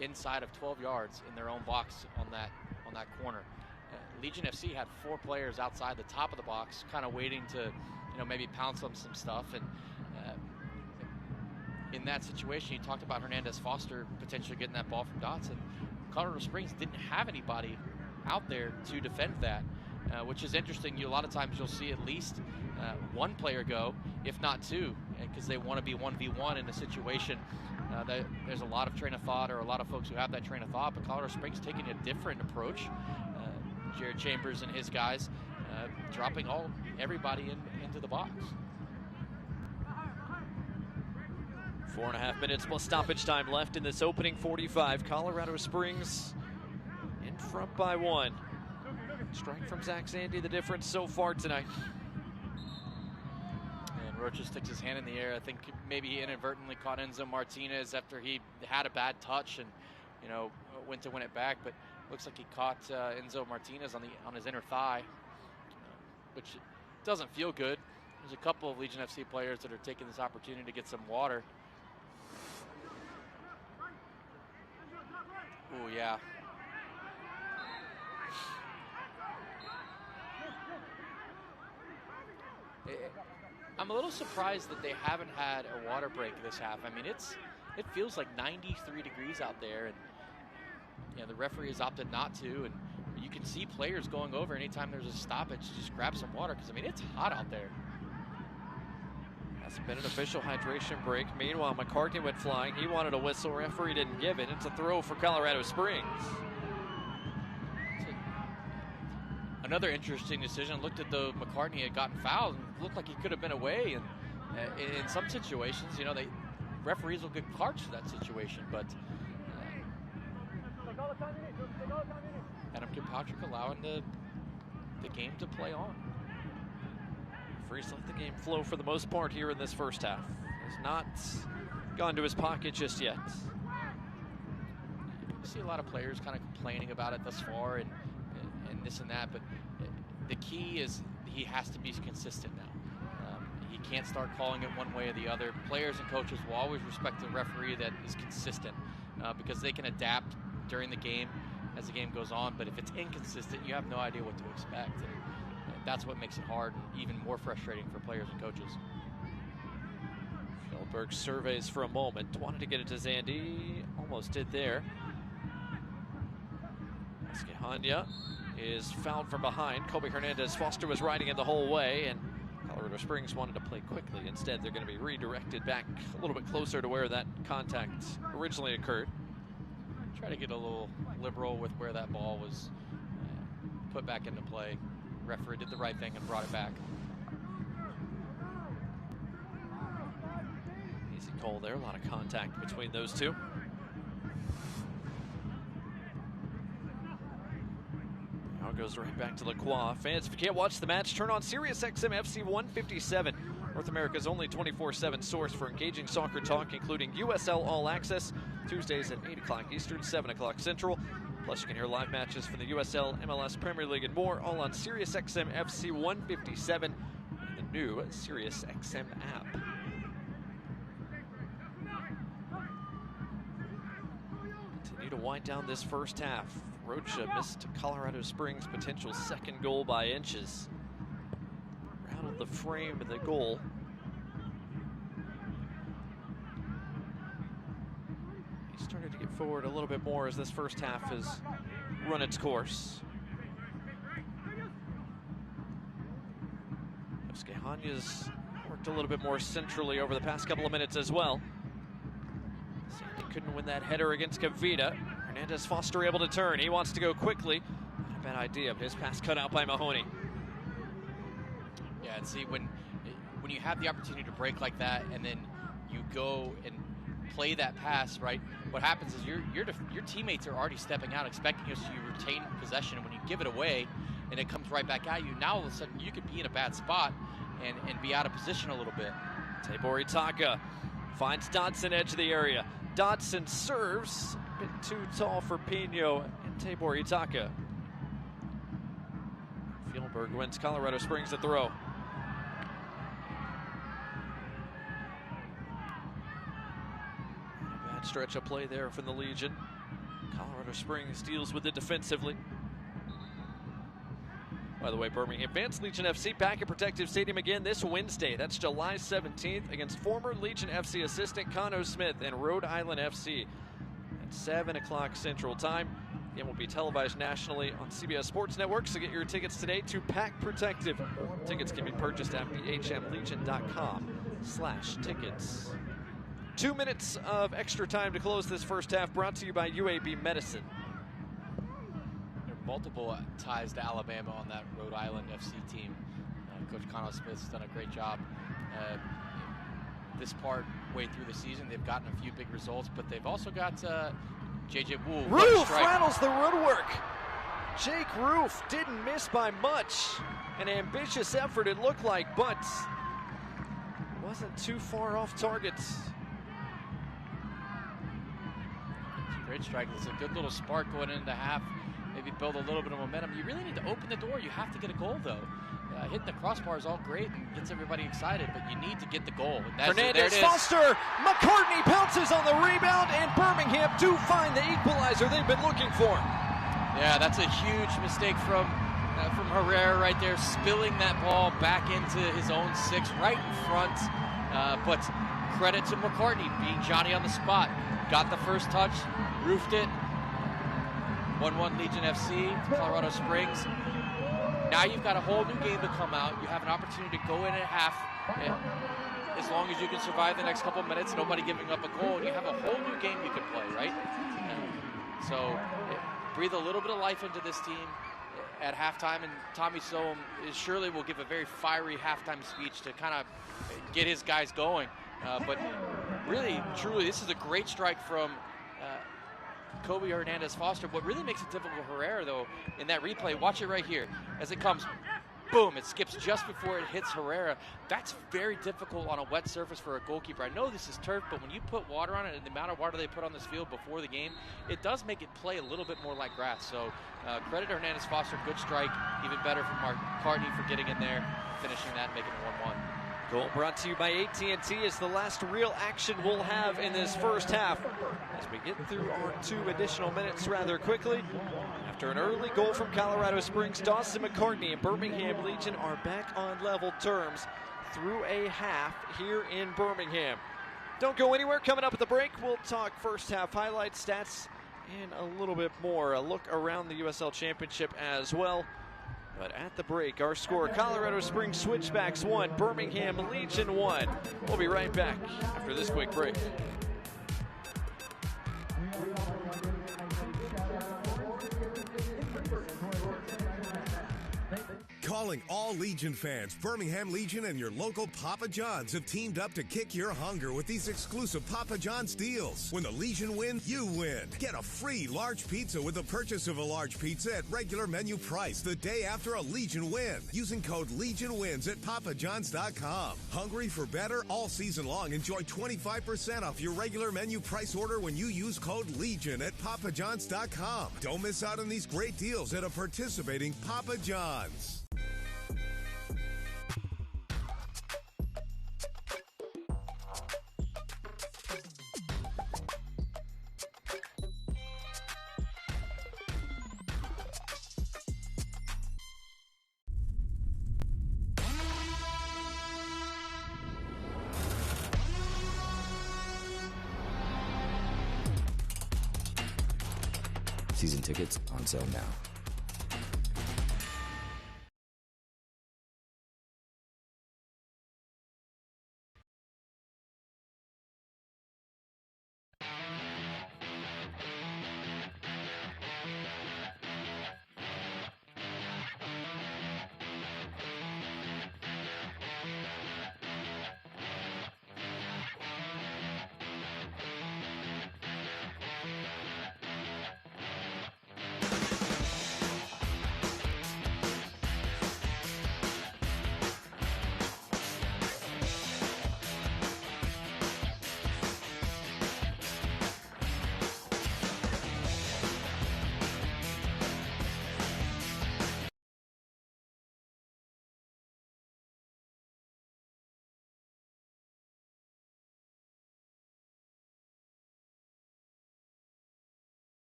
inside of 12 yards in their own box on that corner. Legion FC had 4 players outside the top of the box, kind of waiting to, maybe pounce on some stuff. And in that situation, you talked about Hernandez Foster potentially getting that ball from Dotson. Colorado Springs didn't have anybody out there to defend that, which is interesting. A lot of times you'll see at least one player go, if not 2, because they want to be 1v1 in a situation. There's a lot of train of thought, or a lot of folks who have that train of thought, but Colorado Springs taking a different approach. Jared Chambers and his guys dropping everybody into the box. 4.5 minutes plus stoppage time left in this opening 45. Colorado Springs in front by 1. Strike from Zach Zandy, the difference so far tonight. Rocha sticks his hand in the air. I think maybe he inadvertently caught Enzo Martinez after he had a bad touch and, went to win it back. But looks like he caught Enzo Martinez on his inner thigh, which doesn't feel good. There's a couple of Legion FC players that are taking this opportunity to get some water. Oh yeah. I'm a little surprised that they haven't had a water break this half. I mean, it feels like 93 degrees out there, and the referee has opted not to, and you can see players going over anytime there's a stoppage to just grab some water, because I mean, it's hot out there. That's been an official hydration break. Meanwhile, McCartney went flying. He wanted a whistle. Referee didn't give it. It's a throw for Colorado Springs. Another interesting decision. Looked at the McCartney had gotten fouled and looked like he could have been away. And in some situations, referees will get cards for that situation. But Adam Kilpatrick allowing the game to play on. Referees let the game flow for the most part here in this first half. Has not gone to his pocket just yet. You see a lot of players kind of complaining about it thus far and this and that, but the key is he has to be consistent now. He can't start calling it one way or the other. Players and coaches will always respect the referee that is consistent because they can adapt during the game as the game goes on, but if it's inconsistent, you have no idea what to expect. And that's what makes it hard and even more frustrating for players and coaches. Feldberg surveys for a moment. Wanted to get it to Zandy. Almost did there. Esquihania is fouled from behind. Colby Hernandez Foster was riding it the whole way, and Colorado Springs wanted to play quickly. Instead, they're going to be redirected back a little bit closer to where that contact originally occurred. Try to get a little liberal with where that ball was put back into play. Referee did the right thing and brought it back. Easy call there. A lot of contact between those two. Now it goes right back to Lacroix. Fans, if you can't watch the match, turn on SiriusXM FC 157. North America's only 24/7 source for engaging soccer talk, including USL All Access, Tuesdays at 8 o'clock Eastern, 7 o'clock Central. Plus, you can hear live matches from the USL, MLS, Premier League, and more, all on SiriusXM FC 157 and the new SiriusXM app. Continue to wind down this first half. Rocha missed Colorado Springs' potential second goal by inches. Rattled the frame of the goal. He started to get forward a little bit more as this first half has run its course. Hanya's worked a little bit more centrally over the past couple of minutes as well. Sandy couldn't win that header against Kavita. Hernandez Foster able to turn. He wants to go quickly. Not a bad idea, but his pass cut out by Mahoney. Yeah, and see, when you have the opportunity to break like that and then you go and play that pass, right, what happens is your teammates are already stepping out, expecting you to retain possession. When you give it away and it comes right back at you, now all of a sudden you could be in a bad spot and be out of position a little bit. Tabor Itaka finds Dodson edge of the area. Dodson serves, a bit too tall for Pino and Tabor Itaka. Fieldberg wins Colorado Springs the throw. A bad stretch of play there from the Legion. Colorado Springs deals with it defensively. By the way, Birmingham Advanced Legion FC back at Protective Stadium again this Wednesday. That's July 17th against former Legion FC assistant Cano Smith and Rhode Island FC at 7 o'clock Central Time. The game will be televised nationally on CBS Sports Network, so get your tickets today to Pack Protective. Tickets can be purchased at bhmlegion.com/tickets. 2 minutes of extra time to close this first half, brought to you by UAB Medicine. Multiple ties to Alabama on that Rhode Island FC team. Coach Connell Smith's done a great job. This part way through the season, they've gotten a few big results, but they've also got JJ Wu. Roof rattles the woodwork. Jake Roof didn't miss by much. An ambitious effort it looked like, but wasn't too far off targets. It's a great strike. It's a good little spark going into half. Maybe build a little bit of momentum. You really need to open the door. You have to get a goal, though. Hitting the crossbar is all great and gets everybody excited, but you need to get the goal. Hernandez Foster, McCartney pounces on the rebound, and Birmingham do find the equalizer they've been looking for. Yeah, that's a huge mistake from Herrera right there, spilling that ball back into his own six right in front. But credit to McCartney being Johnny on the spot. Got the first touch, roofed it. 1-1 Legion FC, Colorado Springs. Now you've got a whole new game to come out. You have an opportunity to go in at half, as long as you can survive the next couple of minutes, nobody giving up a goal, and you have a whole new game you can play, right? So breathe a little bit of life into this team at halftime, and Tommy Soam surely will give a very fiery halftime speech to kind of get his guys going. But really, truly, this is a great strike from Kobe Hernandez Foster. What really makes it difficult for Herrera, though, in that replay, watch it right here. As it comes, boom, it skips just before it hits Herrera. That's very difficult on a wet surface for a goalkeeper. I know this is turf, but when you put water on it and the amount of water they put on this field before the game, it does make it play a little bit more like grass. So credit to Hernandez Foster, good strike. Even better for McCartney for getting in there, finishing that, making it 1-1. Goal brought to you by AT&T is the last real action we'll have in this first half as we get through our 2 additional minutes rather quickly. After an early goal from Colorado Springs, Dawson McCartney and Birmingham Legion are back on level terms through a half here in Birmingham. Don't go anywhere. Coming up at the break, we'll talk first half highlights, stats, and a little bit more. A look around the USL Championship as well. But at the break, our score, Colorado Springs Switchbacks 1, Birmingham Legion 1. We'll be right back after this quick break. Calling all Legion fans, Birmingham Legion and your local Papa John's have teamed up to kick your hunger with these exclusive Papa John's deals. When the Legion wins, you win. Get a free large pizza with the purchase of a large pizza at regular menu price the day after a Legion win. Using code LEGIONWINS at papajohns.com. Hungry for better? All season long, enjoy 25% off your regular menu price order when you use code LEGION at papajohns.com. Don't miss out on these great deals at a participating Papa John's. Season tickets on sale now.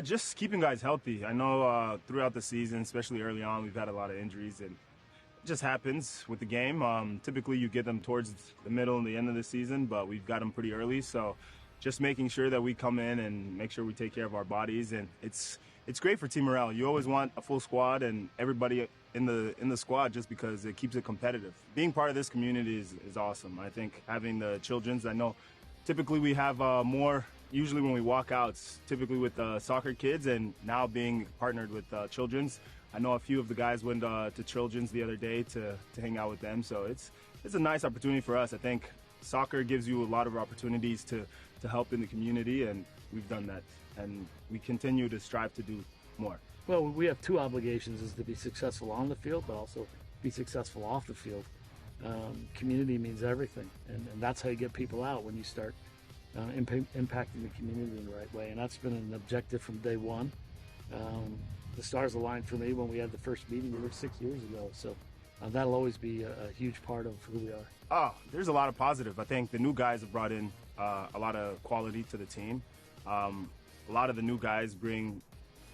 Just keeping guys healthy. I know throughout the season, especially early on, we've had a lot of injuries, and it just happens with the game. Typically, you get them towards the middle and the end of the season, but we've got them pretty early. So just making sure that we come in and make sure we take care of our bodies, and it's great for team morale. You always want a full squad and everybody in the squad just because it keeps it competitive. Being part of this community is awesome. I think having the children's, I know typically we have more. Usually when we walk out, it's typically with soccer kids, and now being partnered with Children's. I know a few of the guys went to Children's the other day to hang out with them, so it's a nice opportunity for us. I think soccer gives you a lot of opportunities to help in the community, and we've done that, and we continue to strive to do more. Well, we have two obligations, is to be successful on the field, but also be successful off the field. Community means everything, and that's how you get people out, when you start impacting the community in the right way, and that's been an objective from day one. The stars aligned for me when we had the first meeting here 6 years ago, so that'll always be a huge part of who we are. Oh, there's a lot of positive. I think the new guys have brought in a lot of quality to the team. A lot of the new guys bring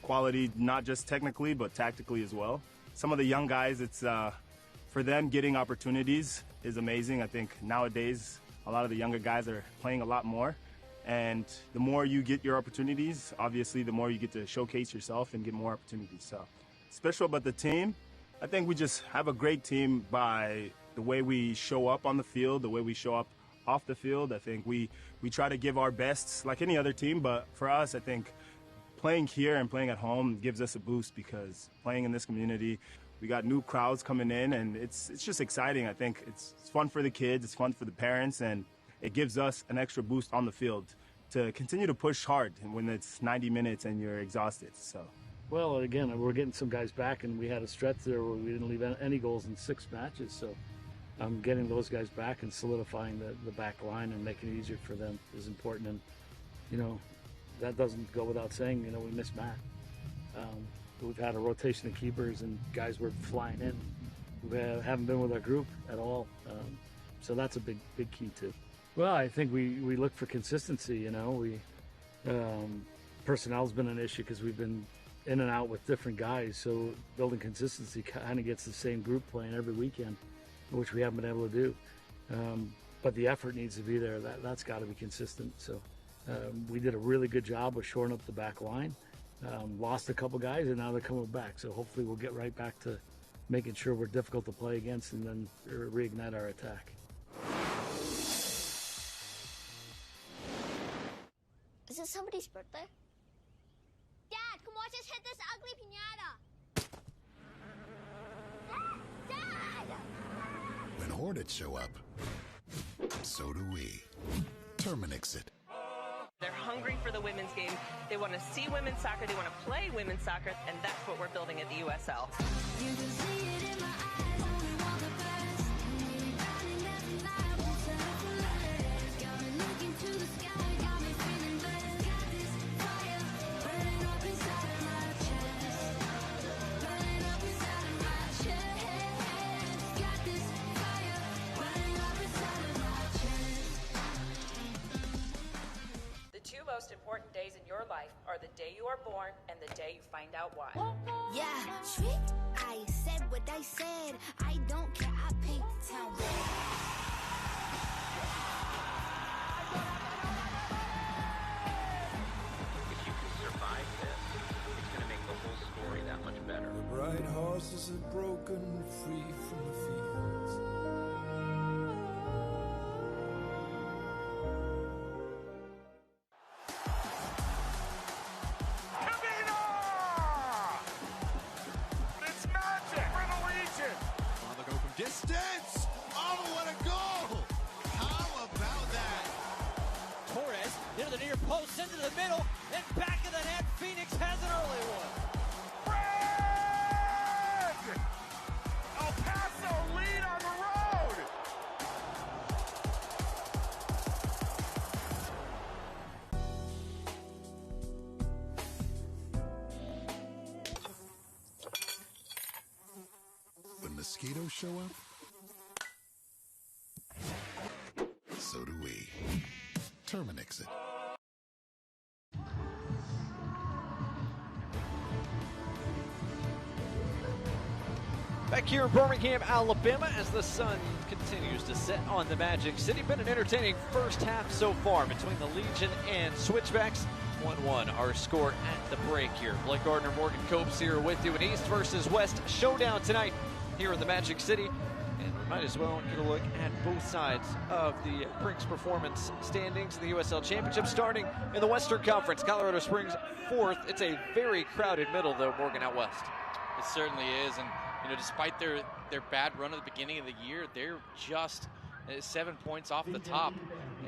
quality, not just technically, but tactically as well. Some of the young guys, it's for them getting opportunities is amazing. I think nowadays a lot of the younger guys are playing a lot more, and the more you get your opportunities, obviously the more you get to showcase yourself and get more opportunities. So special about the team, I think we just have a great team by the way we show up on the field, the way we show up off the field. I think we try to give our best like any other team, but for us, I think playing here and playing at home gives us a boost, because playing in this community, we got new crowds coming in, and it's just exciting. I think it's fun for the kids, it's fun for the parents, and it gives us an extra boost on the field to continue to push hard when it's 90 minutes and you're exhausted. So, well, again, we're getting some guys back, and we had a stretch there where we didn't leave any goals in 6 matches. So getting those guys back and solidifying the back line and making it easier for them is important. And, that doesn't go without saying, we miss Matt. We've had a rotation of keepers, and guys were flying in who haven't been with our group at all. So that's a big key too. Well, I think we look for consistency. Personnel's been an issue because we've been in and out with different guys. So building consistency kind of gets the same group playing every weekend, which we haven't been able to do. But the effort needs to be there. That's got to be consistent. So we did a really good job of shoring up the back line. Lost a couple guys, and now they're coming back. So hopefully we'll get right back to making sure we're difficult to play against, and then reignite our attack. Is it somebody's birthday? Dad, come watch us hit this ugly pinata. Dad! When Hornets show up, so do we. Terminix it. They're hungry for the women's game. They want to see women's soccer. They want to play women's soccer, and that's what we're building at the USL. You can see it in my eyes. Only want the best. Anybody never lie. Won't settle for less. Got me looking to the sky. Got me feeling blessed. Got this fire burning up inside of my chest. Burning up inside of my chest. Got this fire burning up inside of my chest. The 2 most important days in your life are the day you are born and the day you find out why. Yeah, sweet. I said what I said. I don't care. I paint the town red. horses are broken free from the fields. It's magic for the Legion. On the go from distance. Oh, what a goal! How about that? Torres into the near post, into the middle, and back of the net. Phoenix has an early one. Fred! El Paso lead on the road. When mosquitoes show up, so do we. Terminix it. Back here in Birmingham, Alabama, as the sun continues to set on the Magic City. Been an entertaining first half so far between the Legion and Switchbacks. 1-1 our score at the break here. Blake Gardner, Morgan Copes here with you. An East versus West showdown tonight here in the Magic City. And we might as well get a look at both sides of the Brinks performance standings in the USL Championship, starting in the Western Conference. Colorado Springs 4th. It's a very crowded middle, though, Morgan, out west. It certainly is, and you know, despite their bad run at the beginning of the year, they're just 7 points off the top,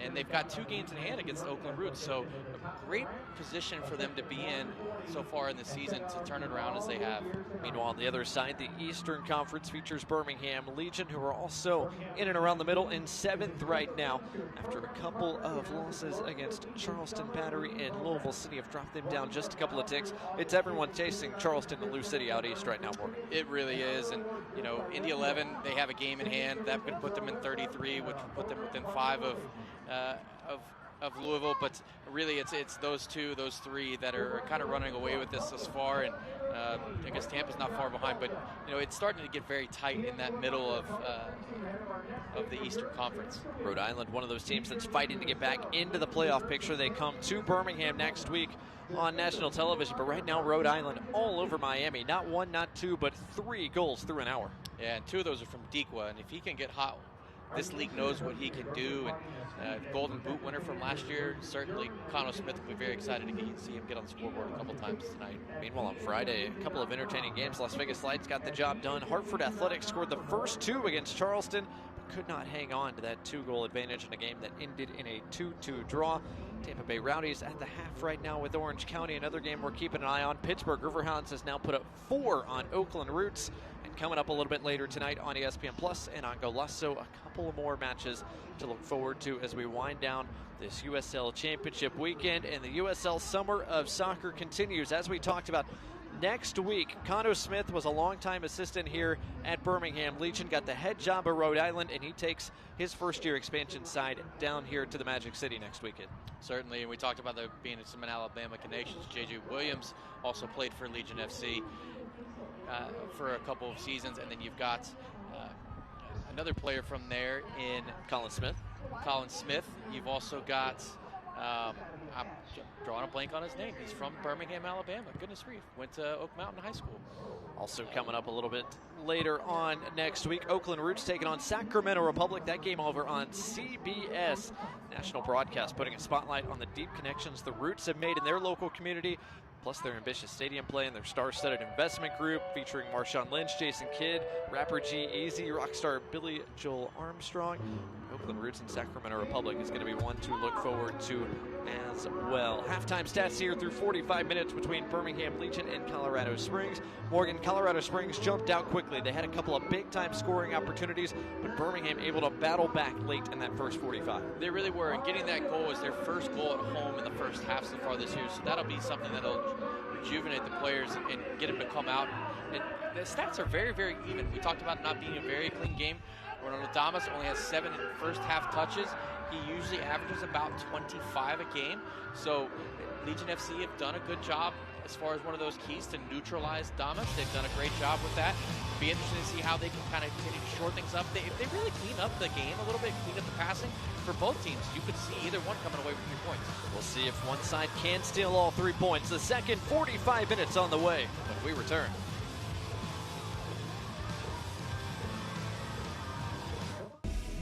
and they've got 2 games in hand against the Oakland Roots, so a great position for them to be in so far in the season to turn it around as they have. Meanwhile, on the other side, the Eastern Conference features Birmingham Legion, who are also in and around the middle in 7th right now. After a couple of losses against Charleston, Battery, and Louisville City have dropped them down just a couple of ticks. It's everyone chasing Charleston and Lou City out east right now, Morgan. It really is, and you know, Indy 11, they have a game in hand. That could put them in 33, which would put them within 5 of Louisville, but really it's those 3 that are kind of running away with this thus far, and I guess Tampa's not far behind, but you know, it's starting to get very tight in that middle of the Eastern Conference. Rhode Island, one of those teams that's fighting to get back into the playoff picture. They come to Birmingham next week on national television, but right now Rhode Island all over Miami. Not 1, not 2, but 3 goals through an hour. Yeah, and 2 of those are from Dequa, and if he can get hot, this league knows what he can do, and Golden Boot winner from last year, certainly Connor Smith will be very excited to see him get on the scoreboard a couple times tonight. Meanwhile, on Friday, a couple of entertaining games. Las Vegas Lights got the job done. Hartford Athletics scored the first 2 against Charleston, but could not hang on to that 2-goal advantage in a game that ended in a 2-2 draw. Tampa Bay Rowdies at the half right now with Orange County. Another game we're keeping an eye on. Pittsburgh Riverhounds has now put up 4 on Oakland Roots. And coming up a little bit later tonight on ESPN Plus and on Golazo, a couple more matches to look forward to as we wind down this USL Championship weekend. And the USL Summer of Soccer continues. As we talked about, next week, Connor Smith was a longtime assistant here at Birmingham Legion, got the head job of Rhode Island, and he takes his first-year expansion side down here to the Magic City next weekend. Certainly, and we talked about there being some Alabama connections. J.J. Williams also played for Legion FC for a couple of seasons, and then you've got another player from there in Colin Smith. You've also got I'm drawing a blank on his name. He's from Birmingham, Alabama. Goodness grief. Went to Oak Mountain High School. Also coming up a little bit later on next week, Oakland Roots taking on Sacramento Republic. That game over on CBS national broadcast, putting a spotlight on the deep connections the Roots have made in their local community, plus their ambitious stadium play and their star-studded investment group featuring Marshawn Lynch, Jason Kidd, rapper G-Eazy, rock star Billy Joel Armstrong. Oakland Roots and Sacramento Republic is going to be one to look forward to as well. Halftime stats here through 45 minutes between Birmingham Legion and Colorado Springs. Morgan, Colorado Springs jumped out quickly. They had a couple of big-time scoring opportunities, but Birmingham able to battle back late in that first 45. They really were, and getting that goal was their first goal at home in the first half so far this year, so that'll be something that'll rejuvenate the players and get them to come out. And the stats are very, very even. We talked about not being a very clean game. Ronaldo Damas only has 7 first half touches. He usually averages about 25 a game. So Legion FC have done a good job as far as one of those keys to neutralize Damas. They've done a great job with that. It'll be interesting to see how they can kind of continue to shore things up. If they really clean up the game a little bit, clean up the passing for both teams, you could see either one coming away with 3 points. We'll see if one side can steal all 3 points. The second 45 minutes on the way when we return.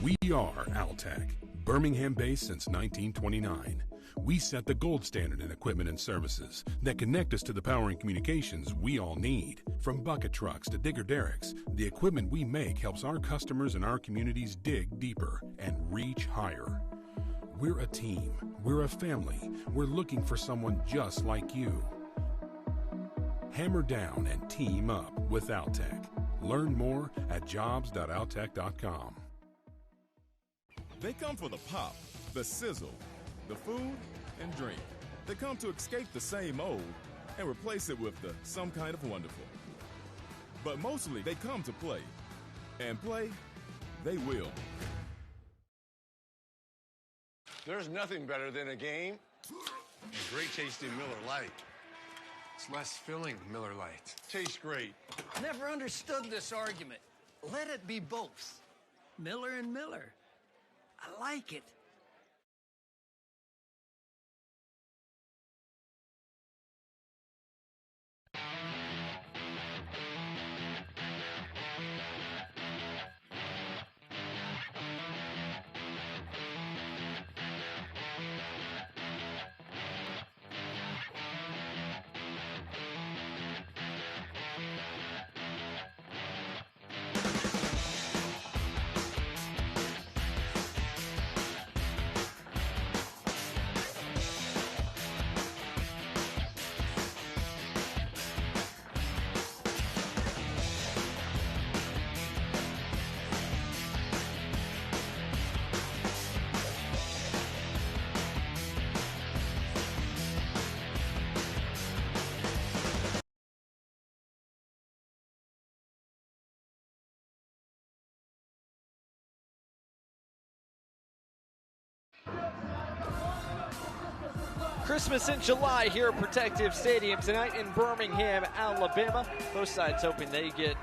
We are Altec, Birmingham-based since 1929. We set the gold standard in equipment and services that connect us to the power and communications we all need. From bucket trucks to digger derricks, the equipment we make helps our customers and our communities dig deeper and reach higher. We're a team. We're a family. We're looking for someone just like you. Hammer down and team up with Altec. Learn more at jobs.altec.com. They come for the pop, the sizzle, the food and drink. They come to escape the same old and replace it with the some kind of wonderful. But mostly they come to play. And play, they will. There's nothing better than a game. A great tasting Miller Lite. It's less filling than Miller Lite. Tastes great. Never understood this argument. Let it be both. Miller and Miller. I like it. Christmas in July here at Protective Stadium tonight in Birmingham, Alabama. Both sides hoping they get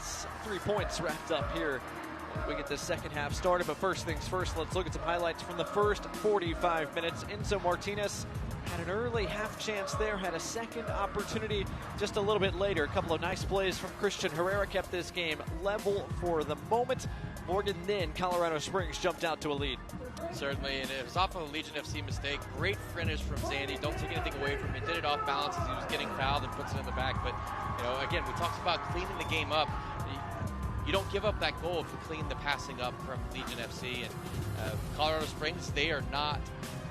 3 points wrapped up here. We get the second half started, but first things first, let's look at some highlights from the first 45 minutes. Enzo Martinez had an early half chance there, had a second opportunity just a little bit later. A couple of nice plays from Christian Herrera kept this game level for the moment. Morgan then, Colorado Springs jumped out to a lead. Certainly, and it was off of a Legion FC mistake. Great finish from Zandy. Don't take anything away from him. He did it off balance as he was getting fouled and puts it in the back. But, you know, again, we talked about cleaning the game up. You don't give up that goal if you clean the passing up from Legion FC. And Colorado Springs, they are not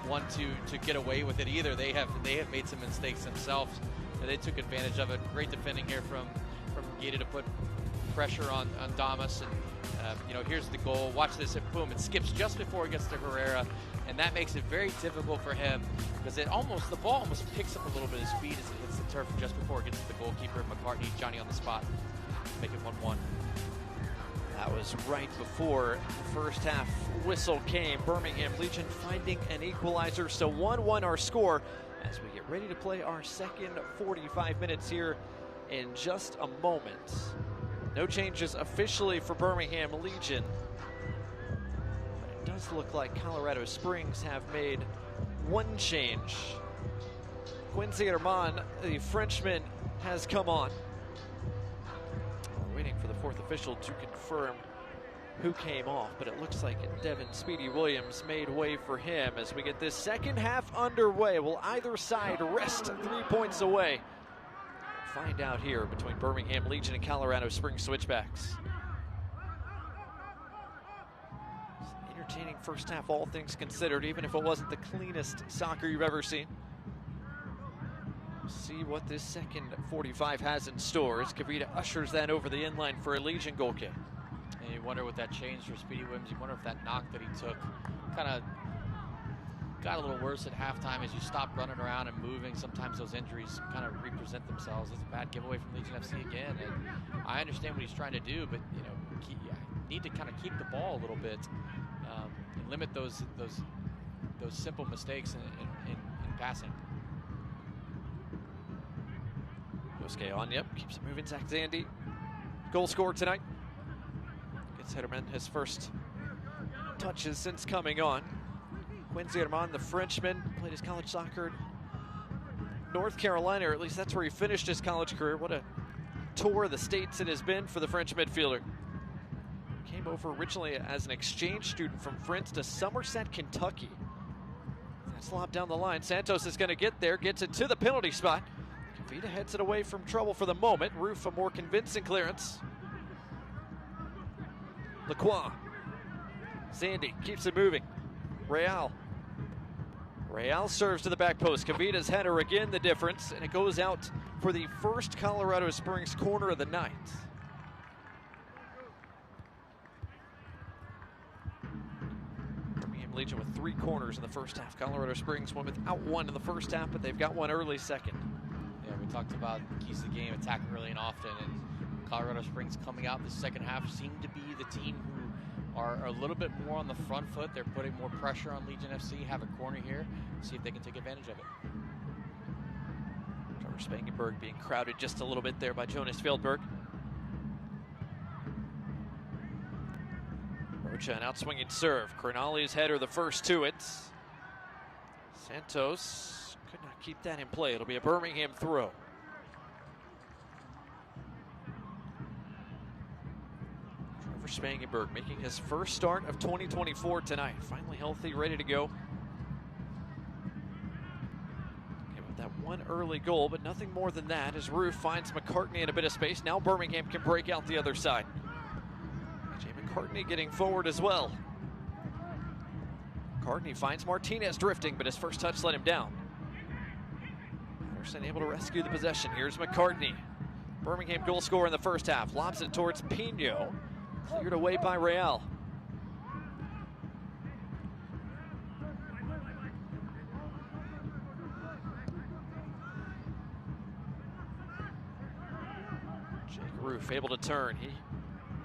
one to get away with it either. They have made some mistakes themselves, and they took advantage of it. Great defending here from Gita to put pressure on Damas. And you know, here's the goal. Watch this. Boom, it skips just before it gets to Herrera, and that makes it very difficult for him because the ball almost picks up a little bit of speed as it hits the turf just before it gets to the goalkeeper. McCartney, Johnny on the spot, make it 1-1. That was right before the first half whistle came. Birmingham Legion finding an equalizer, so 1-1 our score as we get ready to play our second 45 minutes here in just a moment. No changes officially for Birmingham Legion, but it does look like Colorado Springs have made one change. Quincy Herman, the Frenchman, has come on. We're waiting for the fourth official to confirm who came off, but it looks like Devin Speedy Williams made way for him as we get this second half underway. Will either side rest 3 points away? Find out here between Birmingham Legion and Colorado Springs Switchbacks. It's an entertaining first half, all things considered, even if it wasn't the cleanest soccer you've ever seen. See what this second 45 has in store as Kavita ushers that over the inline for a Legion goal kick. And you wonder what that changed for Speedy Williams. You wonder if that knock that he took kind of got a little worse at halftime as you stopped running around and moving. Sometimes those injuries kind of represent themselves. It's a bad giveaway from Legion FC again. And I understand what he's trying to do, but you know, need to kind of keep the ball a little bit and limit those simple mistakes in passing. Yosuke on, yep, keeps it moving. Zach Zandy, goal scorer tonight. Gets Hederman his first touches since coming on. Quincy Herman, the Frenchman, played his college soccer in North Carolina, or at least that's where he finished his college career. What a tour of the states it has been for the French midfielder. Came came over originally as an exchange student from Friends to Somerset, Kentucky. That's lobbed down the line. Santos is going to get there, gets it to the penalty spot. Kavita heads it away from trouble for the moment. Roof a more convincing clearance. Lacroix. Sandy keeps it moving. Real serves to the back post. Kavita's header again, the difference, and it goes out for the first Colorado Springs corner of the night. Birmingham Legion with 3 corners in the first half. Colorado Springs went without one in the first half, but they've got one early second. Yeah, we talked about keys to the game, attacking early and often, and Colorado Springs coming out the second half seemed to be the team who are a little bit more on the front foot. They're putting more pressure on Legion FC, have a corner here, see if they can take advantage of it. Trevor Spangenberg being crowded just a little bit there by Jonas Feldberg. Rocha, an outswinging serve. Cronali's header, the first to it. Santos could not keep that in play. It'll be a Birmingham throw. Spangenberg making his first start of 2024 tonight. Finally healthy, ready to go. Gave up that one early goal, but nothing more than that as Roof finds McCartney in a bit of space. Now Birmingham can break out the other side. AJ McCartney getting forward as well. McCartney finds Martinez drifting, but his first touch let him down. Patterson able to rescue the possession. Here's McCartney. Birmingham goal scorer in the first half. Lobs it towards Pino. Cleared away by Real. Jake Roof able to turn. He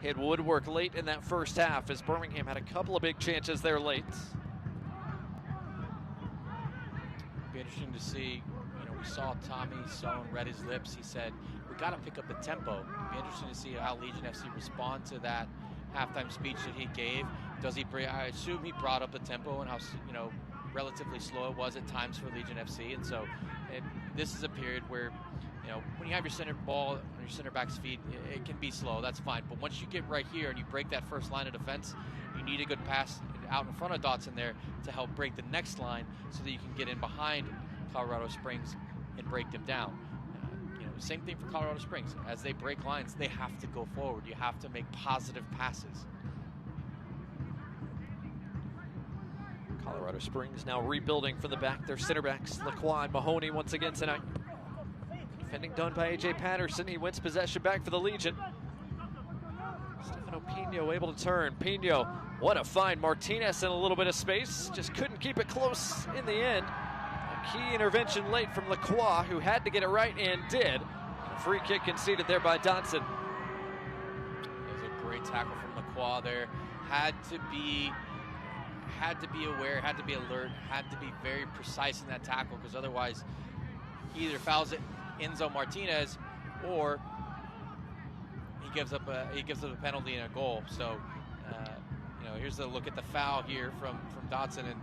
hit woodwork late in that first half as Birmingham had a couple of big chances there late. Be interesting to see. We saw Tommy Sohn read his lips. He said, we got to pick up the tempo. It'd be interesting to see how Legion FC respond to that halftime speech that he gave. I assume he brought up the tempo and how, relatively slow it was at times for Legion FC. And so this is a period where, when you have your center ball on your center back's feet, it can be slow. That's fine. But once you get right here and you break that first line of defense, you need a good pass out in front of Dotson there to help break the next line so that you can get in behind Colorado Springs and break them down. Same thing for Colorado Springs. As they break lines, they have to go forward. You have to make positive passes. Colorado Springs now rebuilding from the back. Their center backs, Lacroix and Mahoney once again tonight. Defending done by AJ Patterson. He wins possession back for the Legion. Stefano Pino able to turn. Pino, what a find. Martinez in a little bit of space. Just couldn't keep it close in the end. Key intervention late from Lacroix, who had to get it right and did. A free kick conceded there by Dotson. It was a great tackle from Lacroix there. Had to be aware, had to be alert, had to be very precise in that tackle, because otherwise he either fouls it Enzo Martinez or he gives up a penalty and a goal. So here's a look at the foul here from Dotson, and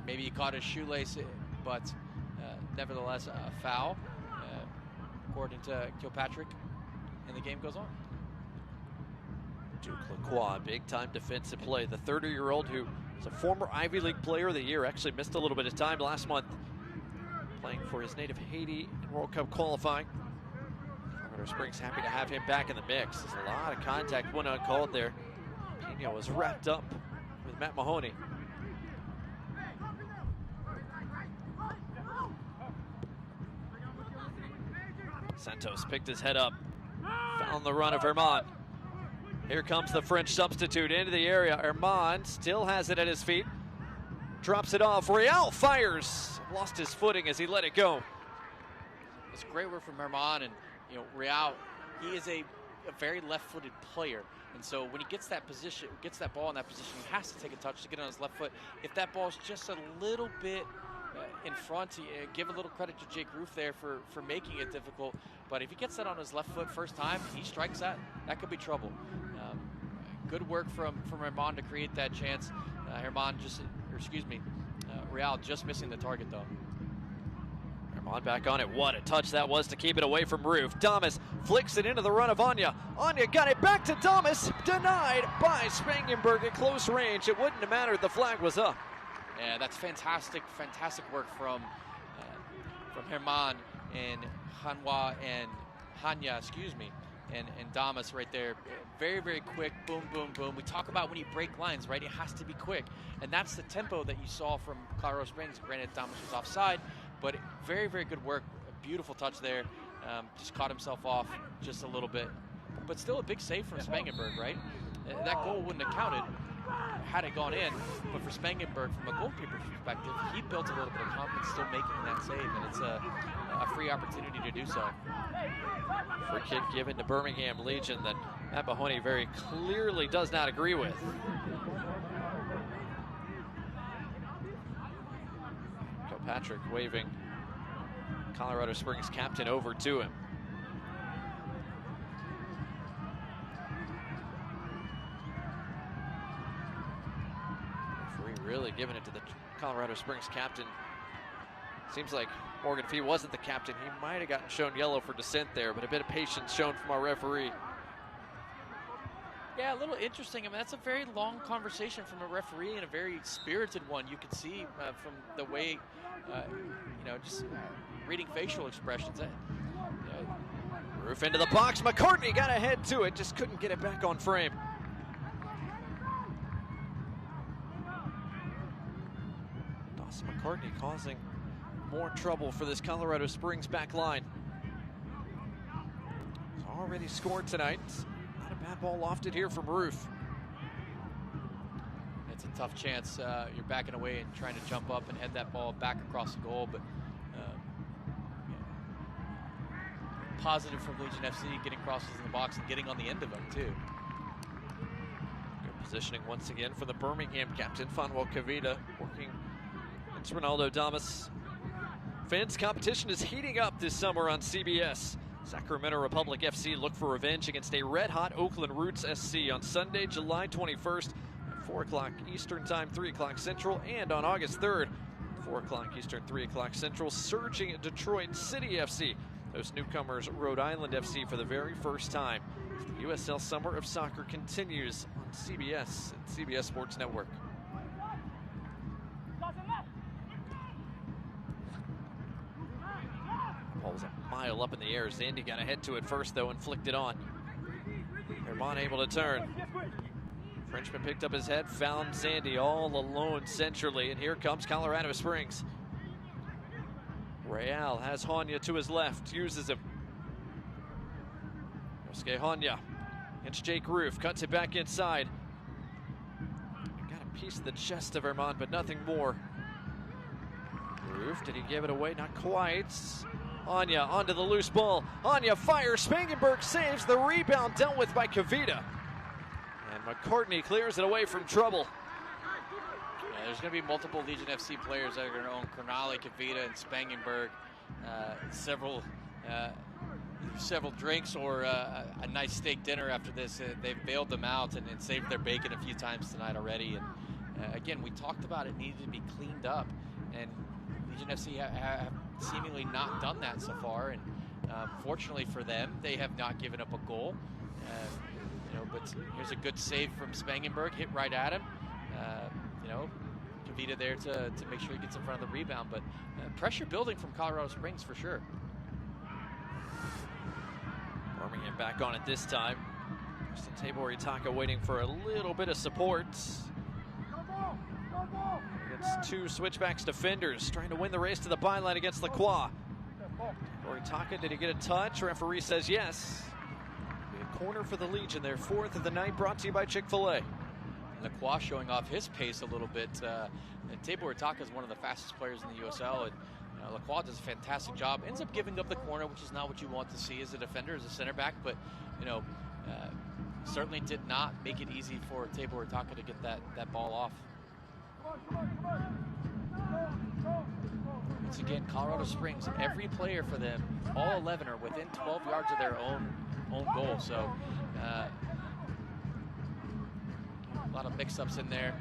maybe he caught his shoelace, but nevertheless a foul, according to Kilpatrick, and the game goes on. Duke Lacroix, big-time defensive play. The 30-year-old who is a former Ivy League Player of the Year, actually missed a little bit of time last month playing for his native Haiti in World Cup qualifying. Colorado Springs happy to have him back in the mix. There's a lot of contact, one uncalled there. Pino was wrapped up with Matt Mahoney. Santos picked his head up, found the run of Herman. Here comes the French substitute into the area. Herman still has it at his feet. Drops it off. Real fires. Lost his footing as he let it go. It's great work from Herman, and Real, he is a very left-footed player. And so when he gets that position, gets that ball in that position, he has to take a touch to get on his left foot. If that ball's just a little bit in front, give a little credit to Jake Roof there for making it difficult. But if he gets that on his left foot first time, he strikes that could be trouble. Good work from Herman to create that chance. Real just missing the target though. Herman back on it. What a touch that was to keep it away from Roof. Damas flicks it into the run of Anya. Anya got it back to Damas. Denied by Spangenberg at close range. It wouldn't have mattered. The flag was up. Yeah, that's fantastic work from Herman and Hanwa and Hanya, and Damas right there. Very, very quick. Boom, boom, boom. We talk about when you break lines, right? It has to be quick. And that's the tempo that you saw from Colorado Springs. Granted, Damas was offside, but very, very good work. A beautiful touch there. Just caught himself off just a little bit. But still a big save from Spangenberg, right? That goal wouldn't have counted had it gone in, but for Spangenberg, from a goalkeeper's perspective, he built a little bit of confidence still making that save, and it's a free opportunity to do so. Free kick given to Birmingham Legion that Matt Mahoney very clearly does not agree with. Kilpatrick waving Colorado Springs captain over to him. Really giving it to the Colorado Springs captain. Seems like Morgan, if he wasn't the captain, he might have gotten shown yellow for dissent there, but a bit of patience shown from our referee. Yeah, a little interesting. I mean, that's a very long conversation from a referee and a very spirited one. You can see from the way, just reading facial expressions. Roof into the box. McCartney got ahead to it, just couldn't get it back on frame. McCartney causing more trouble for this Colorado Springs back line. He's already scored tonight. Not a bad ball lofted here from Roof. It's a tough chance. You're backing away and trying to jump up and head that ball back across the goal, but positive from Legion FC, getting crosses in the box and getting on the end of them too. Good positioning once again for the Birmingham captain, Fanuel Kavita, working. It's Ronaldo Damas. Fans competition is heating up this summer on CBS. Sacramento Republic FC look for revenge against a red-hot Oakland Roots SC on Sunday, July 21st at 4 o'clock Eastern Time, 3 o'clock Central, and on August 3rd, 4 o'clock Eastern, 3 o'clock Central, surging Detroit City FC. Those newcomers, Rhode Island FC, for the very first time. The USL Summer of Soccer continues on CBS and CBS Sports Network. Ball was a mile up in the air. Zandy got ahead to it first, though, and flicked it on. Herman able to turn. Frenchman picked up his head, found Zandy all alone centrally, and here comes Colorado Springs. Real has Hanya to his left, uses him. Yosuke Hanya against Jake Roof, cuts it back inside. Got a piece of the chest of Herman, but nothing more. Roof, did he give it away? Not quite. Anya onto the loose ball. Anya fires. Spangenberg saves. The rebound dealt with by Kavita. And McCartney clears it away from trouble. Yeah, there's going to be multiple Legion FC players that are going to own Cornali, Kavita, and Spangenberg. Several drinks or a nice steak dinner after this. They've bailed them out and saved their bacon a few times tonight already. And again, we talked about it needed to be cleaned up. And Legion FC have seemingly not done that so far, and fortunately for them, they have not given up a goal. But here's a good save from Spangenberg, hit right at him. Kavita there to make sure he gets in front of the rebound, but pressure building from Colorado Springs for sure. Birmingham back on it this time. Tabor Itaka waiting for a little bit of support. Against two Switchbacks defenders trying to win the race to the byline against Lacroix. Oritaka, did he get a touch? Referee says yes. A corner for the Legion, their fourth of the night, brought to you by Chick-fil-A. Lacroix showing off his pace a little bit. And Tabor Itaka is one of the fastest players in the USL. And Lacroix does a fantastic job. Ends up giving up the corner, which is not what you want to see as a defender, as a center back. But, certainly did not make it easy for Tabor Itaka to get that ball off. Once again, Colorado Springs, every player for them, all 11 are within 12 yards of their own goal. So a lot of mix-ups in there.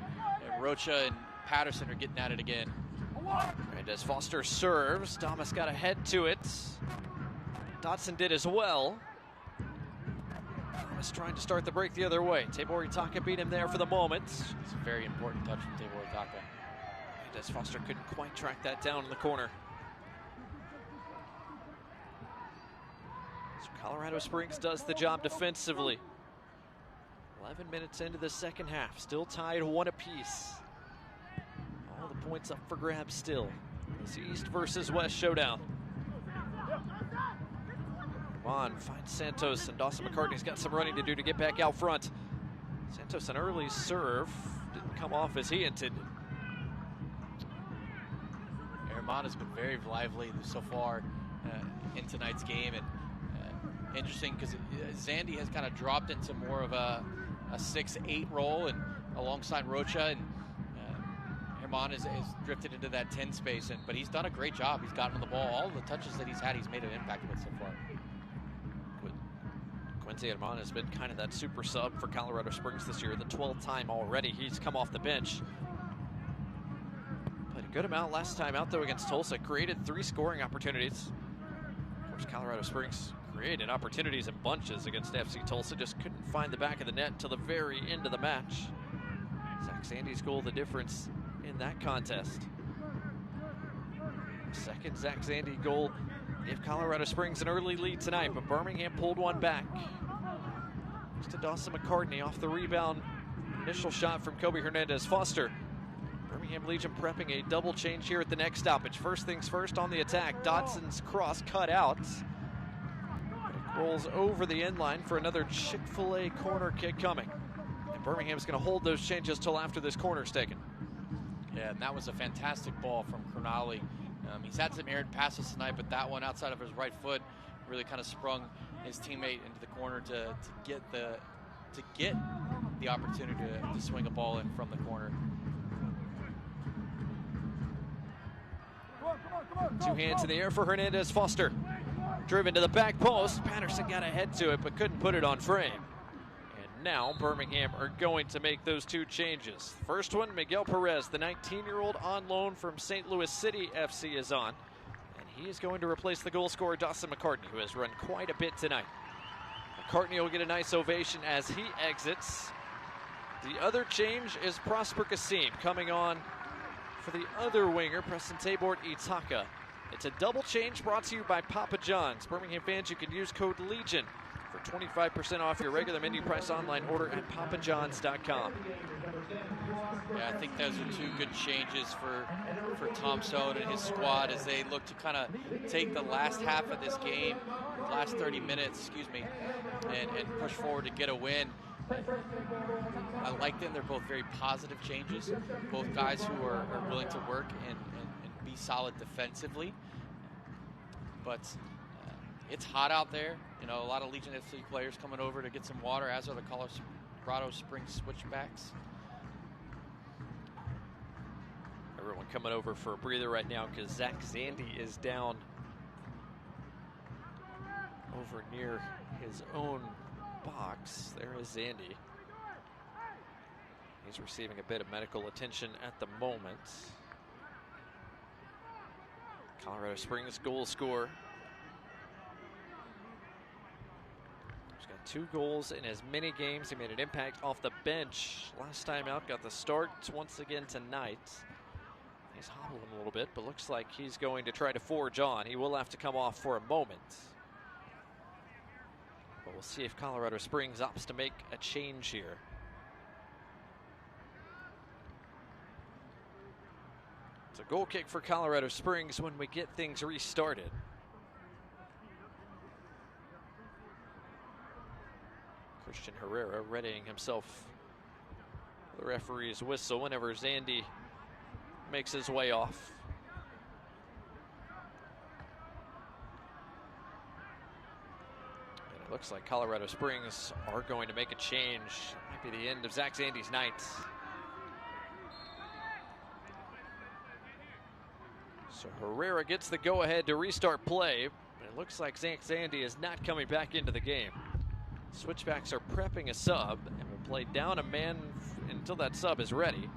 And Rocha and Patterson are getting at it again. And as Foster serves, Damas got ahead to it. Dotson did as well. Damas trying to start the break the other way. Tabor Itaka beat him there for the moment. It's a very important touch from Tabor Itaka. And as Foster couldn't quite track that down in the corner. So Colorado Springs does the job defensively. 11 minutes into the second half, still tied 1 apiece. All the points up for grabs still. This East versus West showdown. Vaughn finds Santos, and Dawson McCartney's got some running to do to get back out front. Santos, an early serve, didn't come off as he intended. Herman has been very lively so far in tonight's game, and interesting because Zandy has kind of dropped into more of a 6-8 role, and alongside Rocha, and Herman has drifted into that 10 space, but he's done a great job. He's gotten the ball. All the touches that he's had, he's made an impact with so far. Quincy Herman has been kind of that super sub for Colorado Springs this year. The 12th time already he's come off the bench. Played a good amount last time out, though, against Tulsa. Created 3 scoring opportunities. Of course, Colorado Springs created opportunities in bunches against FC Tulsa. Just couldn't find the back of the net till the very end of the match. Zach Zandy's goal the difference in that contest. Second Zach Zandy goal gave Colorado Springs an early lead tonight, but Birmingham pulled one back. Just to Dawson McCartney off the rebound. Initial shot from Kobe Hernandez Foster. Birmingham Legion prepping a double change here at the next stoppage. First things first on the attack. Dodson's cross cut out. It rolls over the end line for another Chick-fil-A corner kick coming. And Birmingham's going to hold those changes till after this corner's taken. Yeah, and that was a fantastic ball from Cronali. He's had some errant passes tonight, but that one outside of his right foot really kind of sprung his teammate into the corner to get the opportunity to swing a ball in from the corner. Two hands in the air for Hernandez Foster. Driven to the back post. Patterson got ahead to it, but couldn't put it on frame. And now Birmingham are going to make those 2 changes. First one, Miguel Perez, the 19-year-old on loan from St. Louis City FC, is on. And he is going to replace the goal scorer, Dawson McCartney, who has run quite a bit tonight. McCartney will get a nice ovation as he exits. The other change is Prosper Kasim coming on for the other winger, Preston Tabor Itaka. It's a double change brought to you by Papa John's. Birmingham fans, you can use code LEGION for 25% off your regular menu price online order at papajohns.com. Yeah, I think those are 2 good changes for Tom Sohn and his squad as they look to kind of take the last half of this game, last 30 minutes, and push forward to get a win. I like them. They're both very positive changes. Both guys who are willing to work and be solid defensively. But it's hot out there. You know, a lot of Legion FC players coming over to get some water, as are the Colorado Springs Switchbacks. Everyone coming over for a breather right now because Zach Zandy is down over near his own box. There is Zandy. He's receiving a bit of medical attention at the moment. Colorado Springs goal scorer. He's got 2 goals in as many games. He made an impact off the bench last time out. Got the start once again tonight. He's hobbling a little bit, but looks like he's going to try to forge on. He will have to come off for a moment. But we'll see if Colorado Springs opts to make a change here. It's a goal kick for Colorado Springs when we get things restarted. Christian Herrera readying himself for the referee's whistle whenever Zandy makes his way off. And it looks like Colorado Springs are going to make a change. It might be the end of Zach Zandy's night. So Herrera gets the go-ahead to restart play. It looks like Zach Zandy is not coming back into the game. Switchbacks are prepping a sub and will play down a man until that sub is ready.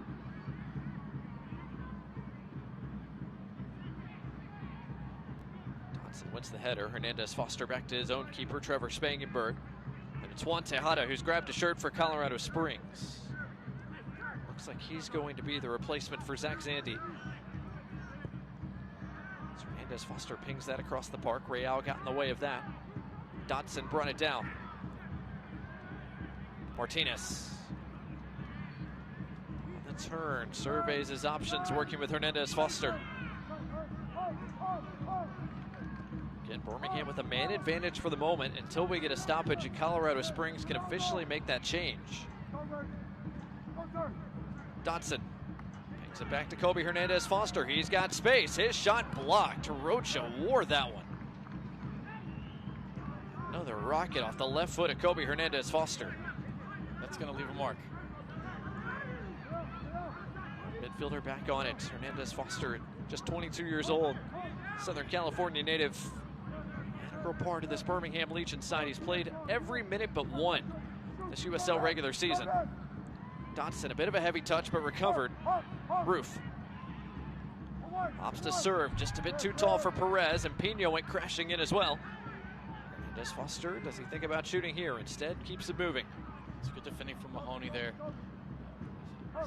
Dotson wins the header. Hernandez Foster back to his own keeper, Trevor Spangenberg. And it's Juan Tejada who's grabbed a shirt for Colorado Springs. Looks like he's going to be the replacement for Zach Zandy. So Hernandez Foster pings that across the park. Real got in the way of that. Dotson brought it down. Martinez. On the turn, surveys his options, working with Hernandez Foster. Again, Birmingham with a man advantage for the moment until we get a stoppage, and Colorado Springs can officially make that change. Dotson picks it back to Kobe Hernandez Foster. He's got space. His shot blocked. Rocha wore that one. Another rocket off the left foot of Kobe Hernandez Foster. That's going to leave a mark. Midfielder back on it. Hernandez Foster, just 22 years old. Southern California native. Integral part of this Birmingham Legion side. He's played every minute but one this USL regular season. Dotson, a bit of a heavy touch, but recovered. Roof. Opts to serve, just a bit too tall for Perez, and Pino went crashing in as well. Hernandez Foster, does he think about shooting here? Instead, keeps it moving. It's good defending from Mahoney there.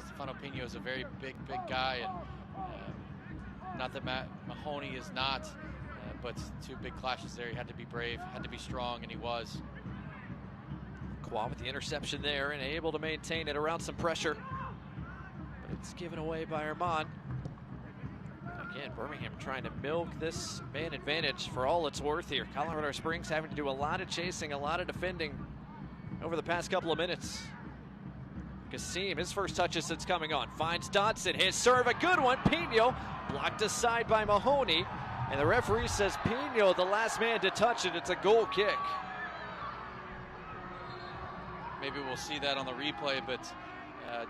Stefano Pino is a very big guy, and not that Mahoney is not, but two big clashes there. He had to be brave, had to be strong, and he was. Kwa with the interception there and able to maintain it around some pressure. But it's given away by Armand. Again, Birmingham trying to milk this man advantage for all it's worth here. Colorado Springs having to do a lot of chasing, a lot of defending over the past couple of minutes. Kassim, his first touches since coming on, finds Dotson, his serve, a good one. Pino blocked aside by Mahoney, and the referee says Pino, the last man to touch it. It's a goal kick. Maybe we'll see that on the replay, but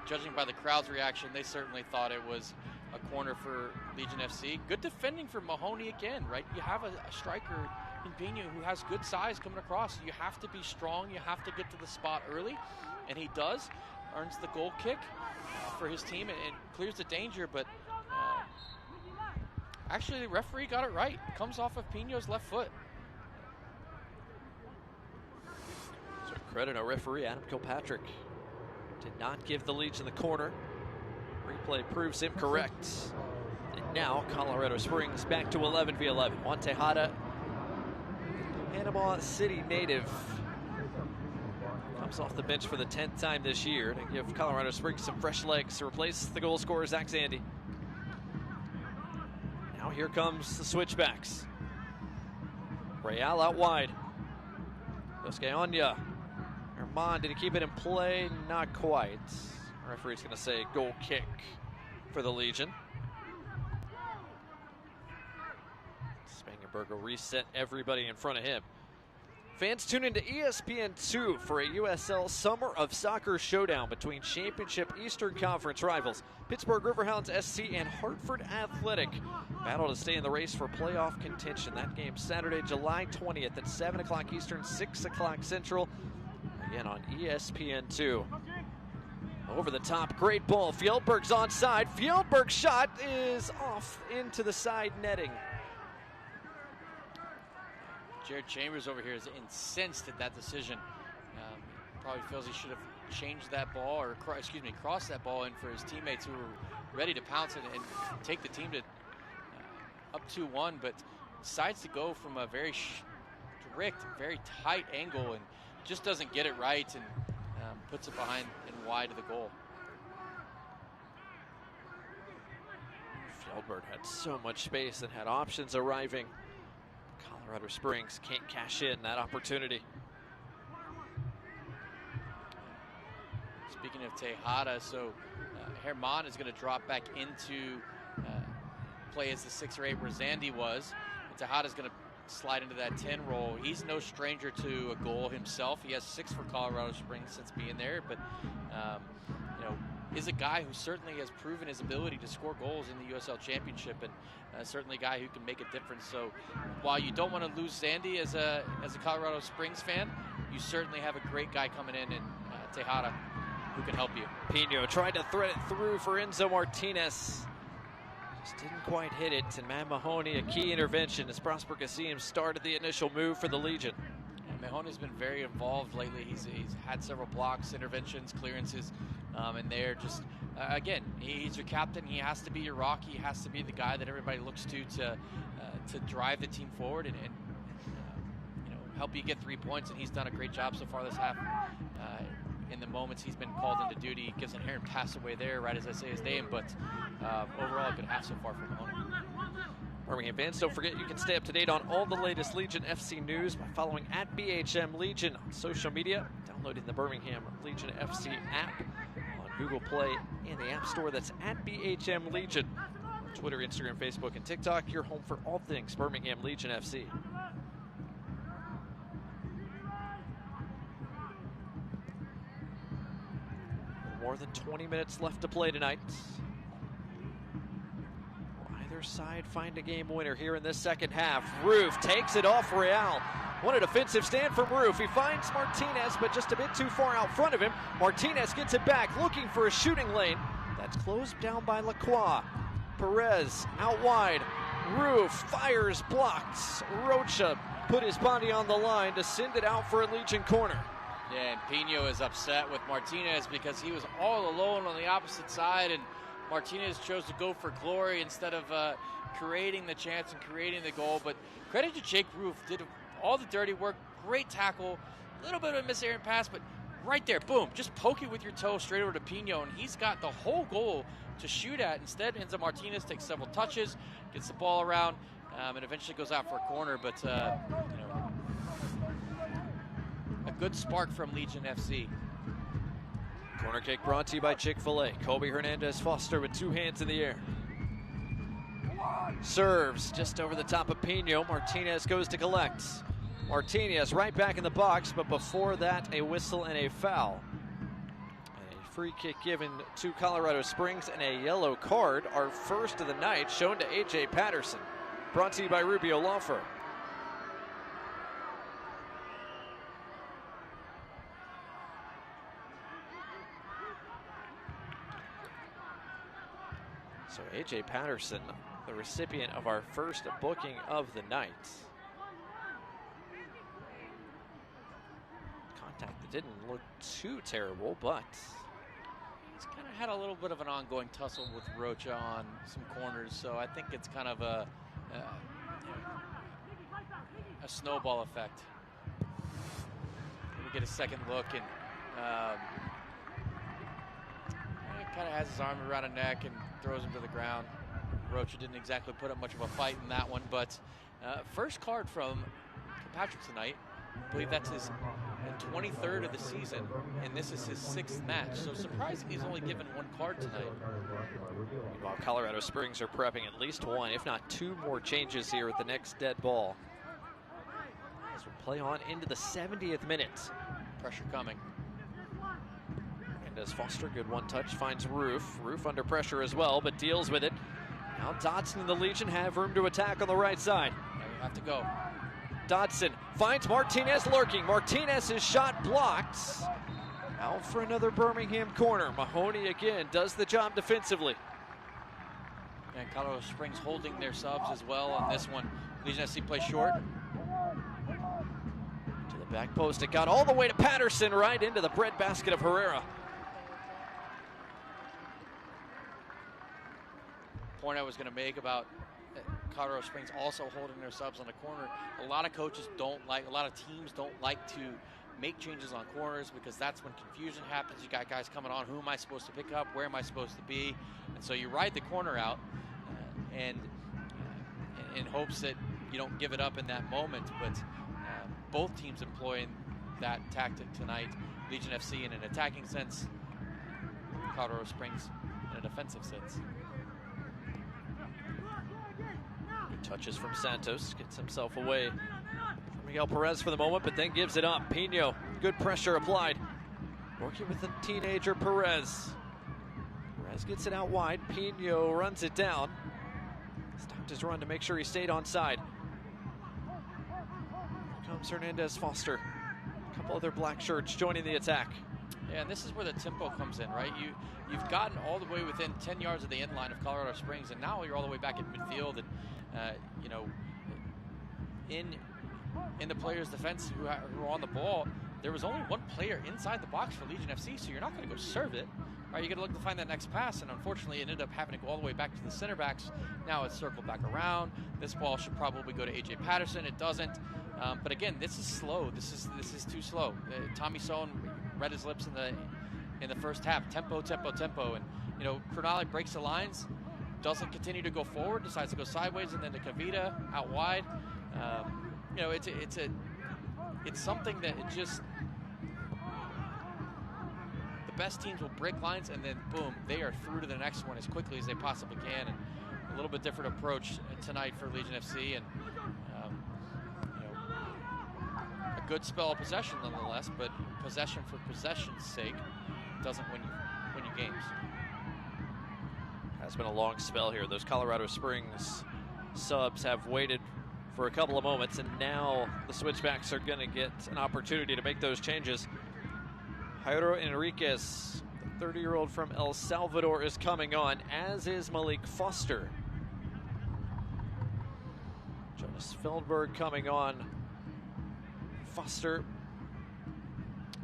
judging by the crowd's reaction, they certainly thought it was a corner for Legion FC. Good defending for Mahoney again, right? You have a striker in Pino who has good size coming across. You have to be strong. You have to get to the spot early, and he does. Earns the goal kick for his team and clears the danger, but actually the referee got it right. Comes off of Pino's left foot. So credit our referee, Adam Kilpatrick. Did not give the Legion the corner. Replay proves him correct. And now Colorado Springs back to 11v11. Juan Tejada, Panama City native, comes off the bench for the 10th time this year to give Colorado Springs some fresh legs to replace the goal scorer, Zach Zandy. Now here comes the Switchbacks. Real out wide. Toscaonia. Armand, did he keep it in play? Not quite. The referee's going to say goal kick for the Legion. Spangenberg will reset everybody in front of him. Fans tune into ESPN2 for a USL Summer of Soccer showdown between Championship Eastern Conference rivals Pittsburgh Riverhounds SC and Hartford Athletic. Battle to stay in the race for playoff contention. That game Saturday, July 20th at 7 o'clock Eastern, 6 o'clock Central. Again on ESPN2. Over the top, great ball. Fjellberg's onside. Fjellberg's shot is off into the side netting. Jared Chambers over here is incensed at that decision. Probably feels he should have changed that ball, or crossed that ball in for his teammates who were ready to pounce it and take the team to up 2-1, but decides to go from a very strict, very tight angle and just doesn't get it right and puts it behind and wide of the goal. Fjellberg had so much space and had options arriving. Colorado Springs can't cash in that opportunity. Speaking of Tejada, so Herman is going to drop back into play as the 6 or 8 where Zandy was. And Tejada is going to slide into that 10 role. He's no stranger to a goal himself. He has 6 for Colorado Springs since being there, but is a guy who certainly has proven his ability to score goals in the USL Championship, and certainly a guy who can make a difference. So while you don't want to lose Zandy as a Colorado Springs fan, you certainly have a great guy coming in Tejada who can help you. Pino tried to thread it through for Enzo Martinez. Just didn't quite hit it, and Matt Mahoney, a key intervention as Prosper Kasim started the initial move for the Legion. And Mahoney's been very involved lately. He's had several blocks, interventions, clearances, and they're just, again, he's your captain. He has to be your rock. He has to be the guy that everybody looks to drive the team forward and help you get 3 points, and he's done a great job so far this half. In the moments he's been called into duty, he gives an errant pass away there right as I say his name, but overall a good half so far for Mahoney. Birmingham fans, don't forget you can stay up to date on all the latest Legion FC news by following @BHM Legion on social media, downloading the Birmingham Legion FC app on Google Play and the App Store. That's @BHM Legion. Twitter, Instagram, Facebook, and TikTok, your home for all things Birmingham Legion FC. More than 20 minutes left to play tonight. Will either side find a game winner here in this second half? Roof takes it off Real. What a defensive stand from Roof. He finds Martinez, but just a bit too far out front of him. Martinez gets it back, looking for a shooting lane. That's closed down by Lacroix. Perez out wide. Roof fires, blocked. Rocha put his body on the line to send it out for a Legion corner. Yeah, and Pino is upset with Martinez because he was all alone on the opposite side, and Martinez chose to go for glory instead of creating the chance and creating the goal. But credit to Jake Roof, did all the dirty work, great tackle, a little bit of a miss errant pass, but right there, boom, just poke it with your toe straight over to Pino, and he's got the whole goal to shoot at. Instead, Enzo Martinez takes several touches, gets the ball around, and eventually goes out for a corner, but a good spark from Legion FC. Corner kick brought to you by Chick-fil-A. Kobe Hernandez Foster with two hands in the air. Serves just over the top of Pino. Martinez goes to collect. Martinez right back in the box, but before that, a whistle and a foul. And a free kick given to Colorado Springs and a yellow card, our first of the night, shown to A.J. Patterson. Brought to you by Rubio Law Firm. So A.J. Patterson, the recipient of our first booking of the night. Contact that didn't look too terrible, but he's kind of had a little bit of an ongoing tussle with Rocha on some corners, so I think it's kind of a snowball effect. We get a second look, and he kind of has his arm around a neck and throws him to the ground. Rocha didn't exactly put up much of a fight in that one, but first card from Kilpatrick tonight. I believe that's his 23rd of the season, and this is his 6th match. So surprisingly, he's only given one card tonight. While Colorado Springs are prepping at least one, if not two more changes here at the next dead ball. As we play on into the 70th minute. Pressure coming. And as Foster, good one touch, finds Roof. Roof under pressure as well, but deals with it. Now Dodson and the Legion have room to attack on the right side. There we have to go. Dodson finds Martinez lurking. Martinez's shot blocked. Out for another Birmingham corner. Mahoney again does the job defensively. And Colorado Springs holding their subs as well on this one. Legion FC plays short. To the back post. It got all the way to Patterson, right into the breadbasket of Herrera. Point I was going to make about Colorado Springs also holding their subs on the corner. A lot of coaches don't like, a lot of teams don't like to make changes on corners because that's when confusion happens. You got guys coming on, who am I supposed to pick up? Where am I supposed to be? And so you ride the corner out and in hopes that you don't give it up in that moment. But both teams employing that tactic tonight. Legion FC in an attacking sense, Colorado Springs in a defensive sense. Touches from Santos, gets himself away from Miguel Perez for the moment, but then gives it up. Pino, good pressure applied. Working with the teenager Perez. Perez gets it out wide. Pino runs it down. Stopped his run to make sure he stayed onside. Here comes Hernandez Foster. A couple other black shirts joining the attack. Yeah, and this is where the tempo comes in, right? You've gotten all the way within 10 yards of the end line of Colorado Springs, and now you're all the way back at midfield, and you know, in the players' defense who are on the ball, there was only one player inside the box for Legion FC, so you're not going to go serve it. Right, you got to look to find that next pass, and unfortunately, it ended up having to go all the way back to the center backs. Now it's circled back around. This ball should probably go to AJ Patterson. It doesn't. But again, this is slow. This is too slow. Tommy Sohn read his lips in the first half. Tempo, tempo, tempo, and you know, Cronulla breaks the lines, doesn't continue to go forward, decides to go sideways, and then to Kavita out wide. You know, it's something that it just. Best teams will break lines, and then boom, they are through to the next one as quickly as they possibly can. And a little bit different approach tonight for Legion FC, and you know, a good spell of possession nonetheless. But possession for possession's sake doesn't win you games. Has been a long spell here. Those Colorado Springs subs have waited for a couple of moments, and now the Switchbacks are going to get an opportunity to make those changes. Jairo Enriquez, the 30-year-old from El Salvador, is coming on, as is Malik Foster. Jonas Feldberg coming on. Foster.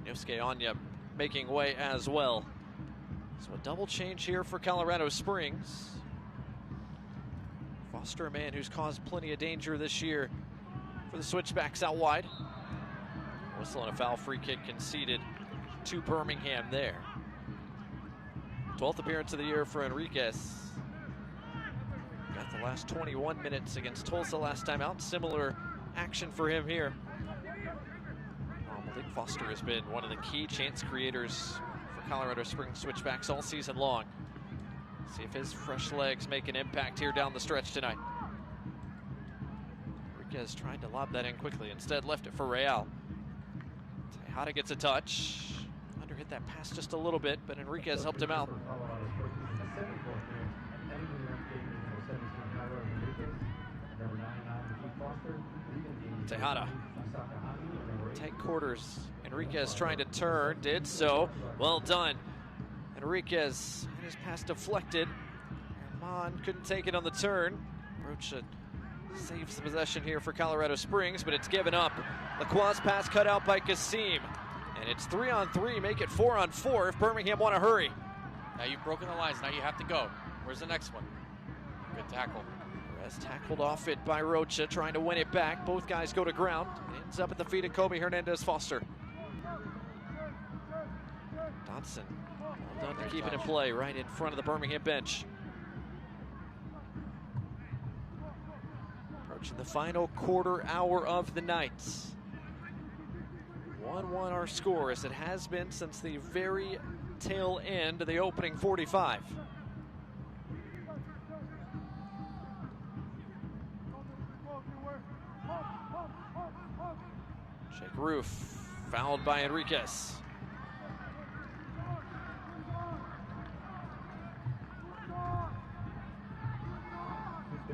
Yosuke Anya making way as well. So a double change here for Colorado Springs. Foster, a man who's caused plenty of danger this year for the Switchbacks out wide. Whistle and a foul, free kick conceded to Birmingham there. 12th appearance of the year for Enriquez. Got the last 21 minutes against Tulsa last time out. Similar action for him here. Malik Foster has been one of the key chance creators for Colorado Springs Switchbacks all season long. See if his fresh legs make an impact here down the stretch tonight. Enriquez tried to lob that in quickly. Instead left it for Real. Tejada gets a touch. Hit that pass just a little bit, but Enriquez helped him out. Tejada. Tight quarters. Enriquez trying to turn, did so. Well done. Enriquez had his pass deflected. Armand couldn't take it on the turn. Rocha saves the possession here for Colorado Springs, but it's given up. Lacroix's pass cut out by Kasim. And it's 3-on-3, make it 4-on-4 if Birmingham want to hurry. Now you've broken the lines, now you have to go. Where's the next one? Good tackle. Perez tackled off it by Rocha, trying to win it back. Both guys go to ground. It ends up at the feet of Kobe Hernandez-Foster. Dodson, well done to keep it in play right in front of the Birmingham bench. Approaching the final quarter hour of the night. 1-1 our score, as it has been since the very tail end of the opening 45. Shake Roof, fouled by Enriquez.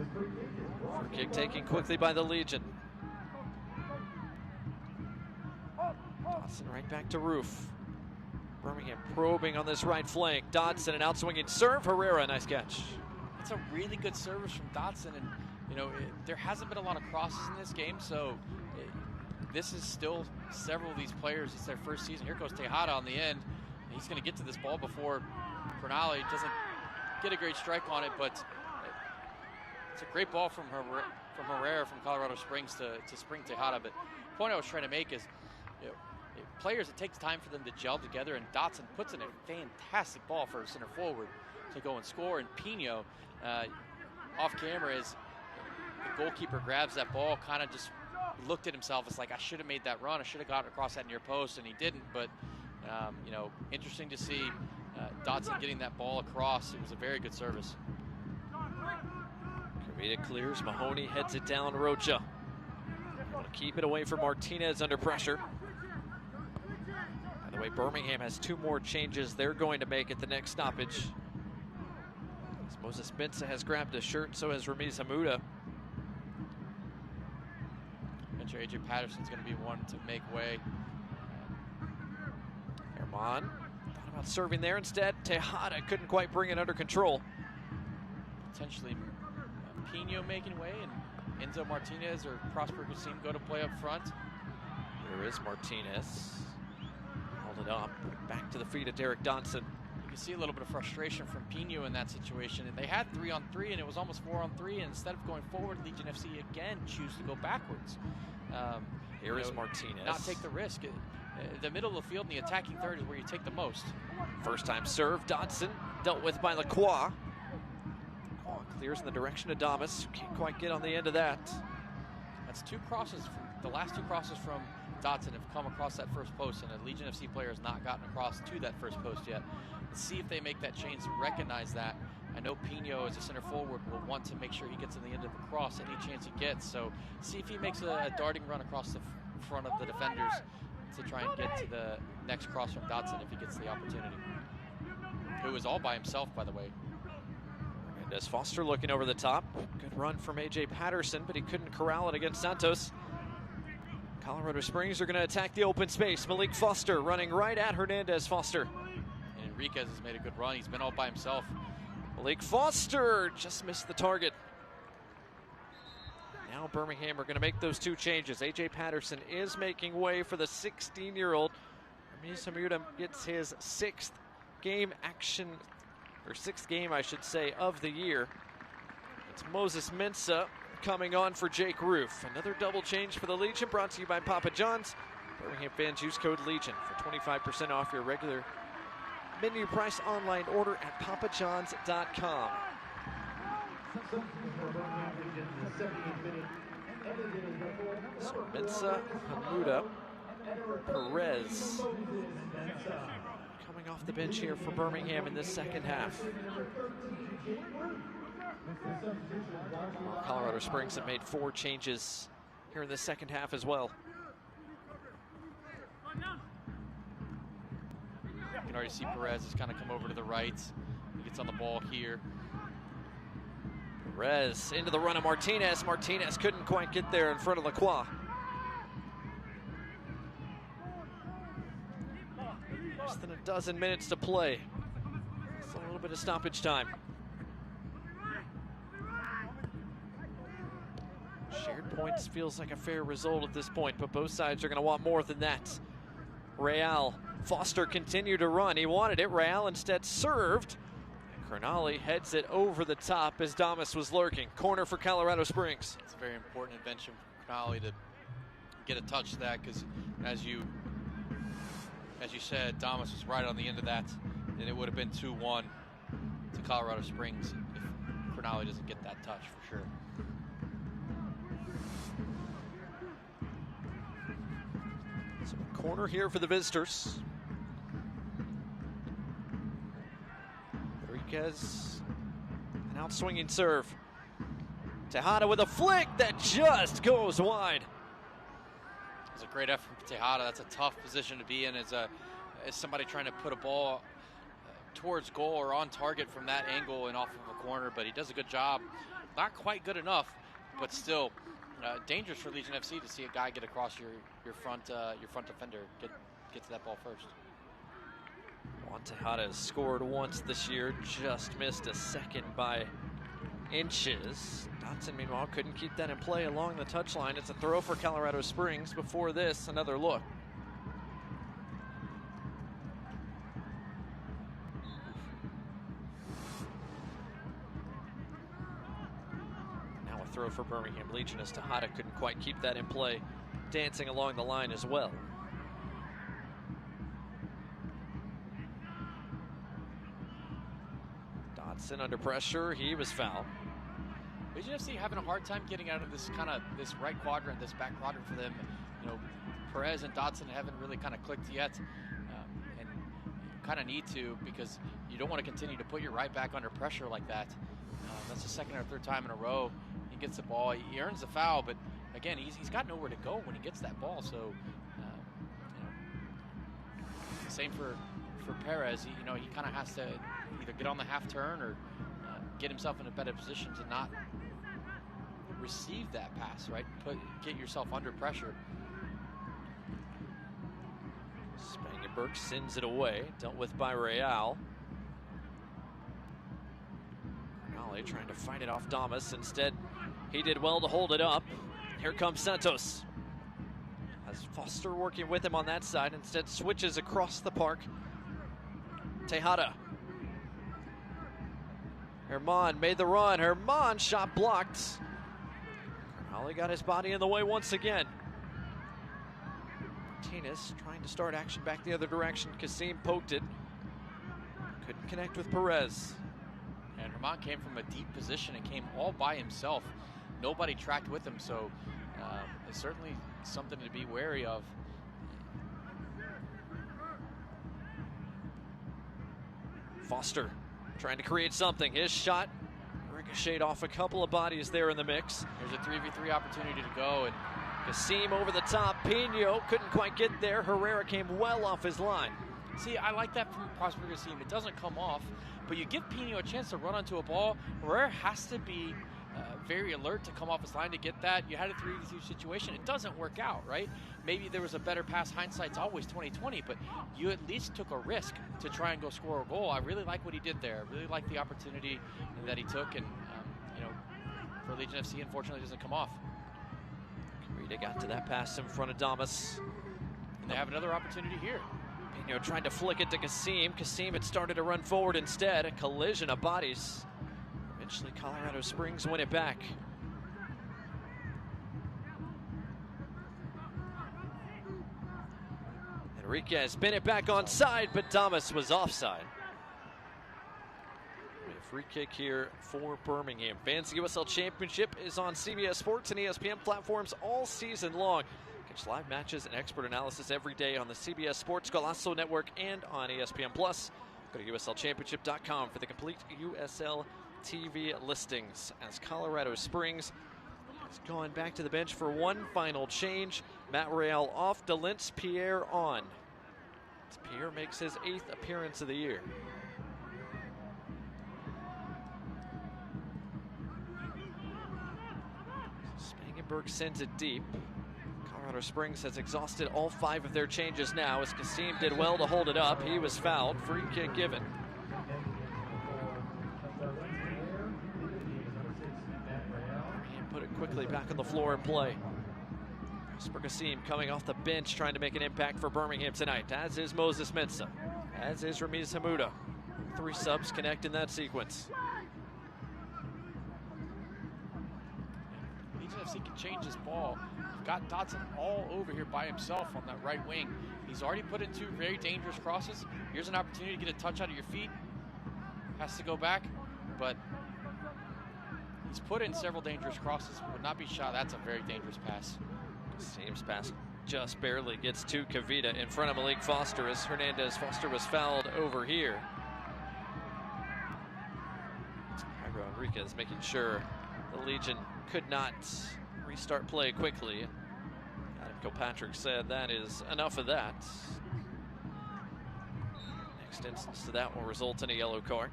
Free kick taken quickly by the Legion. Dodson right back to Roof. Birmingham probing on this right flank. Dodson, an outswinging serve. Herrera, nice catch. It's a really good service from Dodson, and you know, there hasn't been a lot of crosses in this game, so this is still several of these players. It's their first season. Here goes Tejada on the end. He's going to get to this ball before Cronulla doesn't get a great strike on it, but it's a great ball from Herrera from Colorado Springs to spring Tejada. But the point I was trying to make is, you know, players, it takes time for them to gel together, and Dodson puts in a fantastic ball for a center forward to go and score. And Pino, off camera, is the goalkeeper grabs that ball, kind of just looked at himself. It's like, I should have made that run. I should have gotten across that near post, and he didn't. But you know, interesting to see Dodson getting that ball across. It was a very good service. Kavita clears. Mahoney heads it down. Rocha able to keep it away from Martinez under pressure. By the way, Birmingham has 2 more changes they're going to make at the next stoppage. As Moses Benza has grabbed a shirt, so has Ramiz Hamuda. I'm sure AJ Patterson's going to be one to make way. Roman thought about serving there instead. Tejada couldn't quite bring it under control. Potentially Pino making way and Enzo Martinez or Prosper Gassim go to play up front. There is Martinez. Held it up, put it back to the feet of Derek Dodson. You can see a little bit of frustration from Pino in that situation. And they had 3-on-3 and it was almost 4-on-3, and instead of going forward, Legion FC again choose to go backwards. Here is Martinez. Not take the risk. The middle of the field and the attacking third is where you take the most. First time serve, Dodson dealt with by Lacroix. Clears in the direction of Damas. Can't quite get on the end of that. That's two crosses. The last two crosses from Dodson have come across that first post, and a Legion FC player has not gotten across to that first post yet. Let's see if they make that change, recognize that. I know Pino, as a center forward, will want to make sure he gets to the end of the cross any chance he gets. So see if he makes a darting run across the front of the defenders to try and get to the next cross from Dodson if he gets the opportunity. Who is all by himself, by the way. As Foster looking over the top. Good run from A.J. Patterson, but he couldn't corral it against Santos. Colorado Springs are going to attack the open space. Malik Foster running right at Hernandez Foster. And Enriquez has made a good run. He's been all by himself. Malik Foster just missed the target. Now Birmingham are going to make those two changes. A.J. Patterson is making way for the 16-year-old. Ramirez Hamuda gets his sixth game, I should say, of the year. It's Moses Mensah coming on for Jake Roof. Another double change for the Legion, brought to you by Papa John's. Birmingham fans, use code LEGION for 25% off your regular menu price online order at papajohns.com. So Mensah, Hamuda, Perez coming off the bench here for Birmingham in this second half. Colorado Springs have made 4 changes here in the second half as well. You can already see Perez has kind of come over to the right. He gets on the ball here. Perez into the run of Martinez. Martinez couldn't quite get there in front of Lacroix. Less than a dozen minutes to play. It's a little bit of stoppage time. Shared points feels like a fair result at this point, but both sides are going to want more than that. Real, Foster continued to run. He wanted it. Real instead served. Crognale heads it over the top as Damas was lurking. Corner for Colorado Springs. It's a very important invention for Crognale to get a touch of that, because as you said, Damas was right on the end of that, and it would have been 2-1 to Colorado Springs if Crognale doesn't get that touch for sure. So a corner here for the visitors. Enriquez, an out-swinging serve. Tejada with a flick that just goes wide. It's a great effort from Tejada. That's a tough position to be in as somebody trying to put a ball towards goal or on target from that angle and off of a corner, but he does a good job. Not quite good enough, but still dangerous for Legion FC to see a guy get across your front defender, get to that ball first. Juan Tejada has scored once this year, just missed a second by inches. Dodson, meanwhile, couldn't keep that in play along the touchline. It's a throw for Colorado Springs. Before this, another look. Now a throw for Birmingham Legion as Tejada couldn't quite keep that in play, dancing along the line as well. Dodson under pressure, he was fouled. Legion FC having a hard time getting out of this right quadrant, this back quadrant for them. You know, Perez and Dodson haven't really kind of clicked yet, and you kind of need to, because you don't want to continue to put your right back under pressure like that. That's the second or third time in a row he gets the ball. He earns the foul, but again, he's got nowhere to go when he gets that ball. So, you know, same for Perez. He kind of has to either get on the half turn or get himself in a better position to not receive that pass, right? Get yourself under pressure. Spaniard Burke sends it away, dealt with by Real. Ronaldo trying to fight it off Damas. Instead, he did well to hold it up. Here comes Santos. Has Foster working with him on that side. Instead, switches across the park. Tejada. Herman made the run. Herman shot blocked. Ronaldo got his body in the way once again. Martinez trying to start action back the other direction. Kasim poked it. Couldn't connect with Perez. And Herman came from a deep position and came all by himself. Nobody tracked with him, so it's certainly something to be wary of. Foster trying to create something. His shot ricocheted off a couple of bodies there in the mix. There's a 3v3 opportunity to go, and Kasim over the top. Pino couldn't quite get there. Herrera came well off his line. See, I like that from Prosper Kasim. It doesn't come off, but you give Pino a chance to run onto a ball. Herrera has to be very alert to come off his line to get that. You had a 3v3 situation. It doesn't work out, right? Maybe there was a better pass. Hindsight's always 20/20, but you at least took a risk to try and go score a goal. I really like what he did there. I really like the opportunity that he took, and you know, for Legion FC, unfortunately, it doesn't come off. Rita got to that pass in front of Damas. And they have another opportunity here. Pino tried to flick it to Kasim. Kasim had started to run forward instead. A collision of bodies. Eventually, Colorado Springs win it back. Enriquez spin it back onside, but Damas was offside. A free kick here for Birmingham. Fans, the USL Championship is on CBS Sports and ESPN platforms all season long. Catch live matches and expert analysis every day on the CBS Sports Golazo Network and on ESPN+. Go to USLChampionship.com for the complete USL TV listings, as Colorado Springs has gone back to the bench for one final change. Matt Real off, Delintz Pierre on. As Pierre makes his 8th appearance of the year. Spangenberg sends it deep. Colorado Springs has exhausted all 5 of their changes now, as Kasim did well to hold it up. He was fouled. Free kick given. Put it quickly back on the floor and play. Prosper Kasim coming off the bench, trying to make an impact for Birmingham tonight, as is Moses Mensah, as is Ramiz Hamuda. 3 subs connect in that sequence. Legion FC can change this ball. You've got Dotson all over here by himself on that right wing. He's already put in 2 very dangerous crosses. Here's an opportunity to get a touch out of your feet. Has to go back, but he's put in several dangerous crosses. Would not be shot. That's a very dangerous pass. Kasim's pass just barely gets to Kavita in front of Malik Foster, as Hernandez Foster was fouled over here. Jairo Enriquez making sure the Legion could not restart play quickly. Adam Kilpatrick said that is enough of that. Next instance to that will result in a yellow card.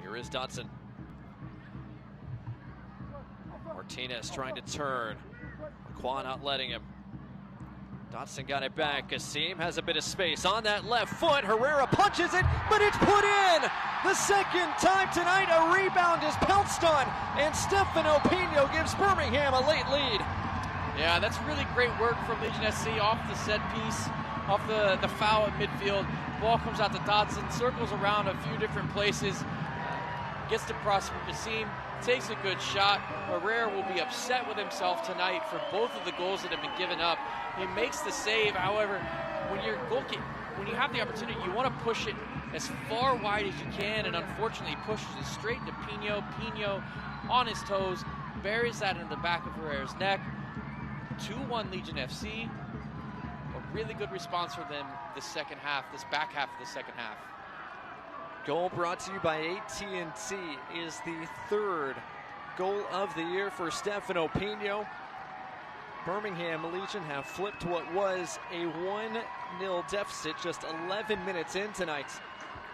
Here is Dotson. Martinez trying to turn. Lacroix not letting him. Dotson got it back. Kasim has a bit of space on that left foot. Herrera punches it, but it's put in! The second time tonight, a rebound is pounced on, and Stefano Pino gives Birmingham a late lead. Yeah, that's really great work from Legion SC off the set piece, off the foul at midfield. Ball comes out to Dotson, circles around a few different places, gets to Prosper Kasim, takes a good shot. Herrera will be upset with himself tonight for both of the goals that have been given up. He makes the save. However, when you're when you have the opportunity, you want to push it as far wide as you can, and unfortunately pushes it straight into Pino. Pino on his toes, buries that in the back of Herrera's neck. 2-1 Legion FC. A really good response from them this second half, this back half of the second half. Goal brought to you by AT&T is the 3rd goal of the year for Stefano Pino. Birmingham Legion have flipped what was a 1-0 deficit just 11 minutes in tonight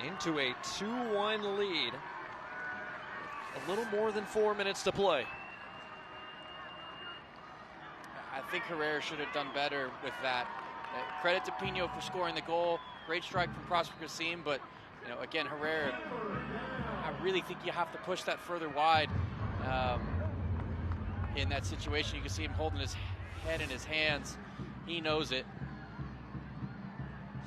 into a 2-1 lead. A little more than 4 minutes to play. think Herrera should have done better with that. Credit to Pino for scoring the goal. Great strike from Prosper Kassim, but again, Herrera, I really think you have to push that further wide in that situation. You can see him holding his head in his hands. He knows it.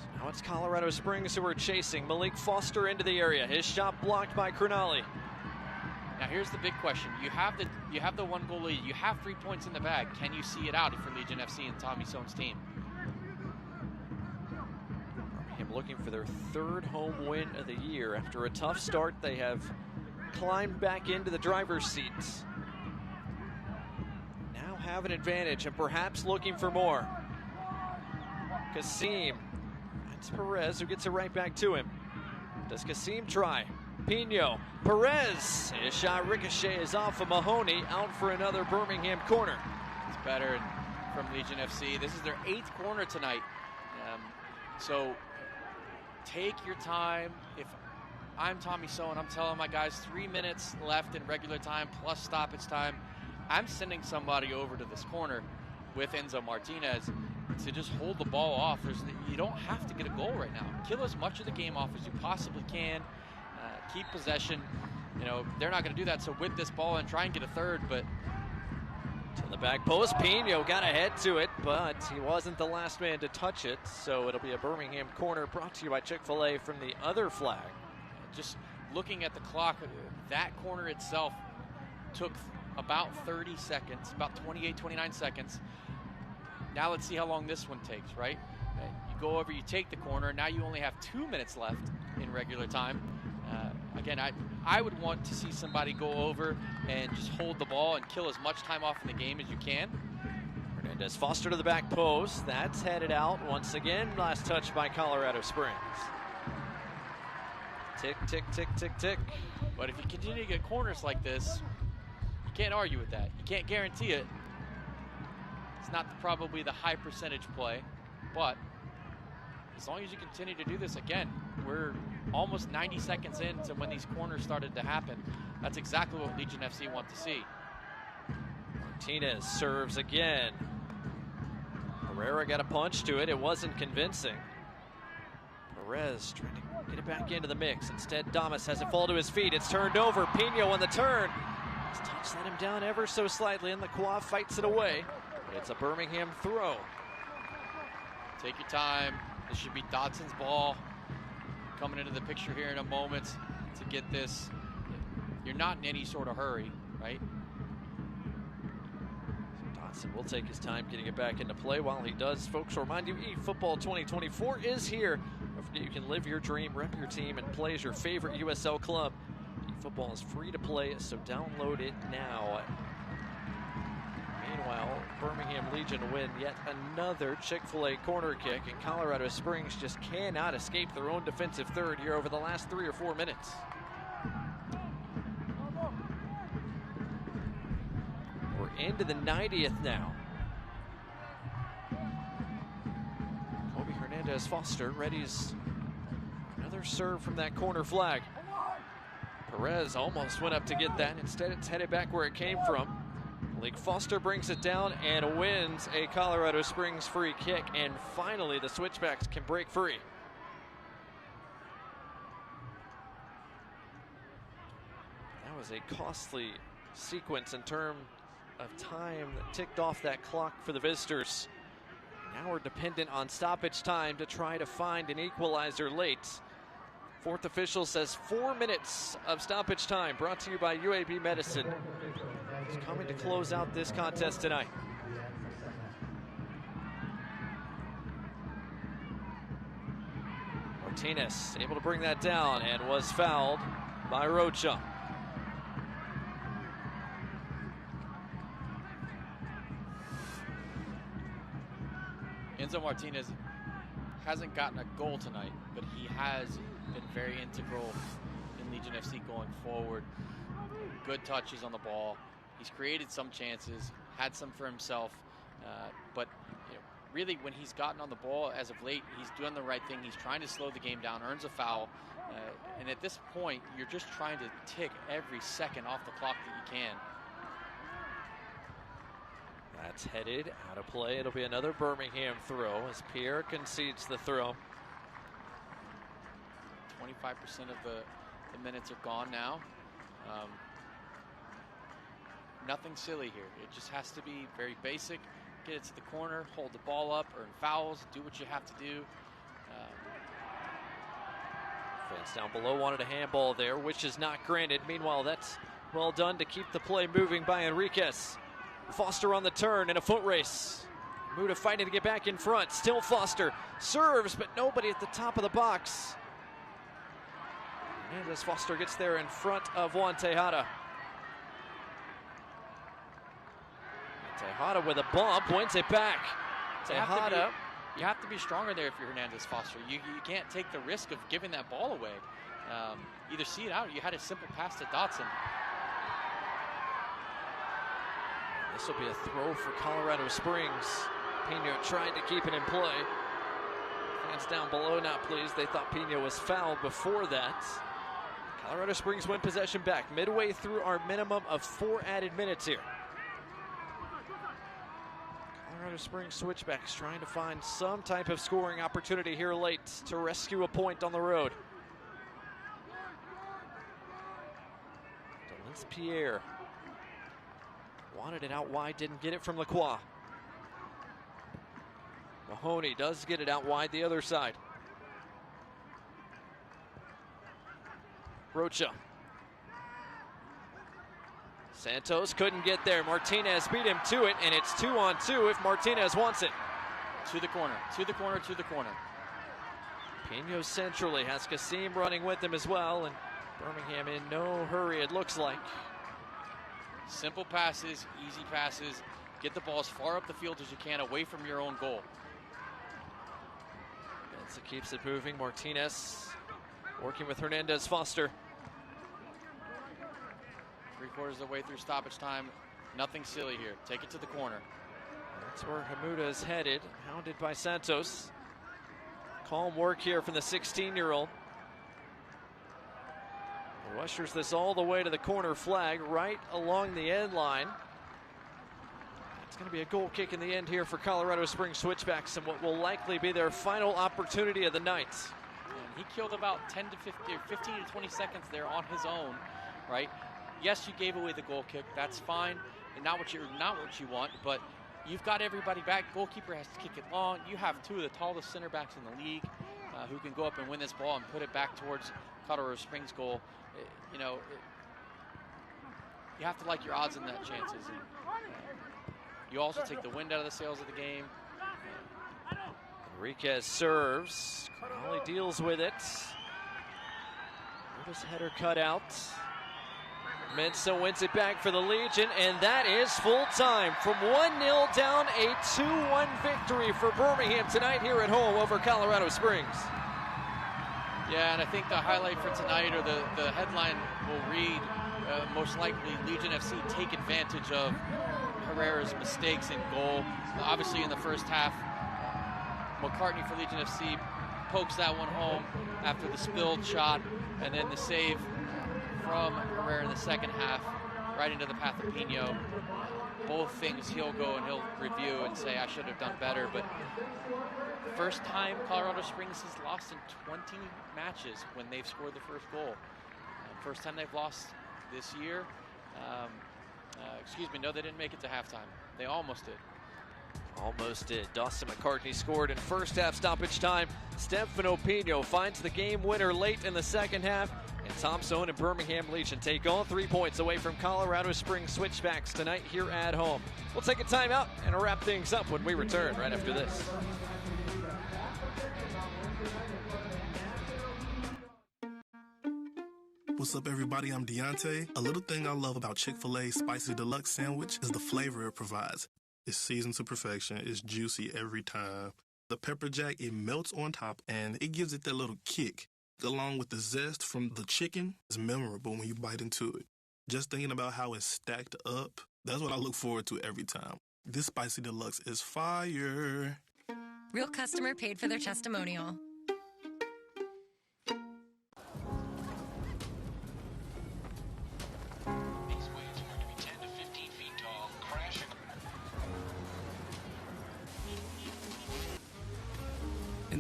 So now it's Colorado Springs who are chasing. Malik Foster into the area. His shot blocked by Crognali. Now here's the big question. You have the 1-goal lead. You have 3 points in the bag. Can you see it out if you're Legion FC and Tommy Sohn's team? Birmingham looking for their 3rd home win of the year. After a tough start, they have climbed back into the driver's seats. Now have an advantage and perhaps looking for more. Kassim. That's Perez who gets it right back to him. Does Kassim try? Pino. Perez. His shot ricochets off of Mahoney. Out for another Birmingham corner. It's better from Legion FC. This is their 8th corner tonight. So take your time. If I'm Tommy Sohn, I'm telling my guys 3 minutes left in regular time plus stoppage time. I'm sending somebody over to this corner with Enzo Martinez to just hold the ball off. You don't have to get a goal right now. Kill as much of the game off as you possibly can. Keep possession. They're not going to do that. So with this ball and try and get a third, but to the back post, Pino got ahead to it, but he wasn't the last man to touch it. So it'll be a Birmingham corner brought to you by Chick-fil-A from the other flag. Just looking at the clock, that corner itself took about 30 seconds, about 28, 29 seconds. Now let's see how long this one takes, right? You go over, you take the corner. Now you only have 2 minutes left in regular time. Again, I would want to see somebody go over and just hold the ball and kill as much time off in the game as you can. Hernandez Foster to the back post. That's headed out once again. Last touch by Colorado Springs. Tick, tick, tick, tick, tick. But if you continue to get corners like this, you can't argue with that. You can't guarantee it. It's not probably the high percentage play, but as long as you continue to do this, again, we're almost 90 seconds into when these corners started to happen. That's exactly what Legion FC want to see. Martinez serves again. Herrera got a punch to it. It wasn't convincing. Perez trying to get it back into the mix. Instead, Damas has it fall to his feet. It's turned over. Pino on the turn. His touch let him down ever so slightly, and Lacroix fights it away. But it's a Birmingham throw. Take your time. This should be Dodson's ball. Coming into the picture here in a moment to get this. You're not in any sort of hurry, right? So Dodson will take his time getting it back into play. While he does, folks, will remind you, eFootball 2024 is here. Don't forget you can live your dream, rep your team, and play as your favorite USL club. eFootball is free to play, so download it now. Meanwhile, Birmingham Legion win yet another Chick-fil-A corner kick, and Colorado Springs just cannot escape their own defensive third here over the last 3 or 4 minutes. We're into the 90th now. Kobe Hernandez Foster readies another serve from that corner flag. Perez almost went up to get that. Instead, it's headed back where it came from. Malik Foster brings it down and wins a Colorado Springs free kick. And finally, the Switchbacks can break free. That was a costly sequence in terms of time that ticked off that clock for the visitors. Now we're dependent on stoppage time to try to find an equalizer late. Fourth official says 4 minutes of stoppage time, brought to you by UAB Medicine. It's coming to close out this contest tonight. Martinez able to bring that down and was fouled by Rocha. Enzo Martinez hasn't gotten a goal tonight, but he has been very integral in Legion FC going forward. Good touches on the ball. He's created some chances, had some for himself, but really when he's gotten on the ball as of late, he's doing the right thing. He's trying to slow the game down, earns a foul, and at this point, you're just trying to tick every second off the clock that you can. That's headed out of play. It'll be another Birmingham throw as Pierre concedes the throw. 25% of the minutes are gone now. Nothing silly here. It just has to be very basic. Get it to the corner, hold the ball up, earn fouls, do what you have to do. Fans down below wanted a handball there, which is not granted. Meanwhile, that's well done to keep the play moving by Enriquez. Foster on the turn in a foot race. Muda fighting to get back in front. Still Foster. Serves, but nobody at the top of the box. And as Foster gets there in front of Juan Tejada. Tejada with a bump, wins it back. Tejada. You have to be stronger there if you're Hernandez Foster. You can't take the risk of giving that ball away. Either see it out or you had a simple pass to Dotson. This will be a throw for Colorado Springs. Pino trying to keep it in play. Fans down below not pleased. They thought Pino was fouled before that. Colorado Springs win possession back midway through our minimum of 4 added minutes here. Colorado Springs Switchbacks trying to find some type of scoring opportunity here late to rescue a point on the road. Delance Pierre wanted it out wide, didn't get it from Lacroix. Mahoney does get it out wide the other side. Rocha. Santos couldn't get there. Martinez beat him to it, and it's 2-on-2 if Martinez wants it. To the corner, to the corner, to the corner. Pino centrally has Kasim running with him as well, and Birmingham in no hurry, it looks like. Simple passes, easy passes. Get the ball as far up the field as you can, away from your own goal. Benza keeps it moving. Martinez working with Hernandez Foster. 3/4 of the way through stoppage time. Nothing silly here. Take it to the corner. That's where Hamuda is headed, hounded by Santos. Calm work here from the 16-year-old. Ushers this all the way to the corner flag, right along the end line. It's going to be a goal kick in the end here for Colorado Springs Switchbacks, and what will likely be their final opportunity of the night. And he killed about 10 to 15 to 20 seconds there on his own, right? Yes, you gave away the goal kick. That's fine, and not what you want. But you've got everybody back. Goalkeeper has to kick it long. You have 2 of the tallest center backs in the league who can go up and win this ball and put it back towards Colorado Springs goal. You have to like your odds in that chances. And you also take the wind out of the sails of the game. Enriquez serves. Crowley deals with it. His header cut out. Mensah wins it back for the Legion, and that is full time. From 1-0 down, a 2-1 victory for Birmingham tonight here at home over Colorado Springs. Yeah, and I think the highlight for tonight, or the headline will read, most likely Legion FC take advantage of Herrera's mistakes in goal. Obviously in the first half, McCartney for Legion FC pokes that one home after the spilled shot, and then the save from Herrera in the second half, right into the path of Pino. Both things he'll go and he'll review and say, I should have done better. But first time Colorado Springs has lost in 20 matches when they've scored the first goal. First time they've lost this year. No, they didn't make it to halftime. They almost did. Almost did. Dawson McCartney scored in first half stoppage time. Stefano Pino finds the game winner late in the second half. And Thompson and Birmingham Legion take all 3 points away from Colorado Springs Switchbacks tonight here at home. We'll take a timeout and wrap things up when we return right after this. What's up, everybody? I'm Deontay. A little thing I love about Chick-fil-A's Spicy Deluxe Sandwich is the flavor it provides. It's seasoned to perfection. It's juicy every time. The pepper jack, it melts on top, and it gives it that little kick. Along with the zest from the chicken, it's memorable when you bite into it. Just thinking about how it's stacked up, that's what I look forward to every time. This Spicy Deluxe is fire. Real customer paid for their testimonial.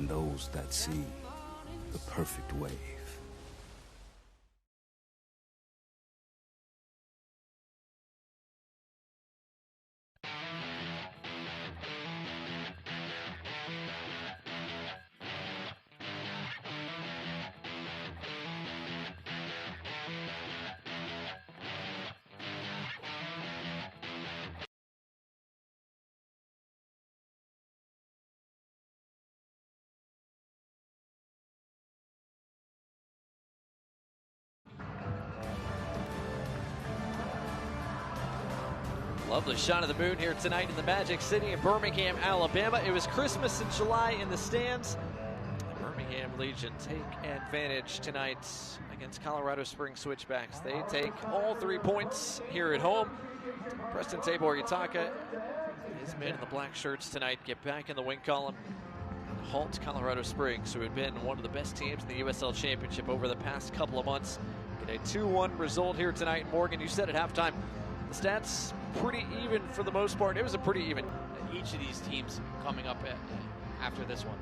and those that see the perfect wave. Lovely shot of the moon here tonight in the Magic City in Birmingham, Alabama. It was Christmas in July in the stands. The Birmingham Legion take advantage tonight against Colorado Springs Switchbacks. They take all 3 points here at home. Preston Tabor Yutaka, his men in the black shirts tonight, get back in the win column and halt Colorado Springs, who had been one of the best teams in the USL Championship over the past couple of months. Get a 2-1 result here tonight. Morgan, you said at halftime, the stats pretty even for the most part. It was a pretty even. Each of these teams coming up after this one.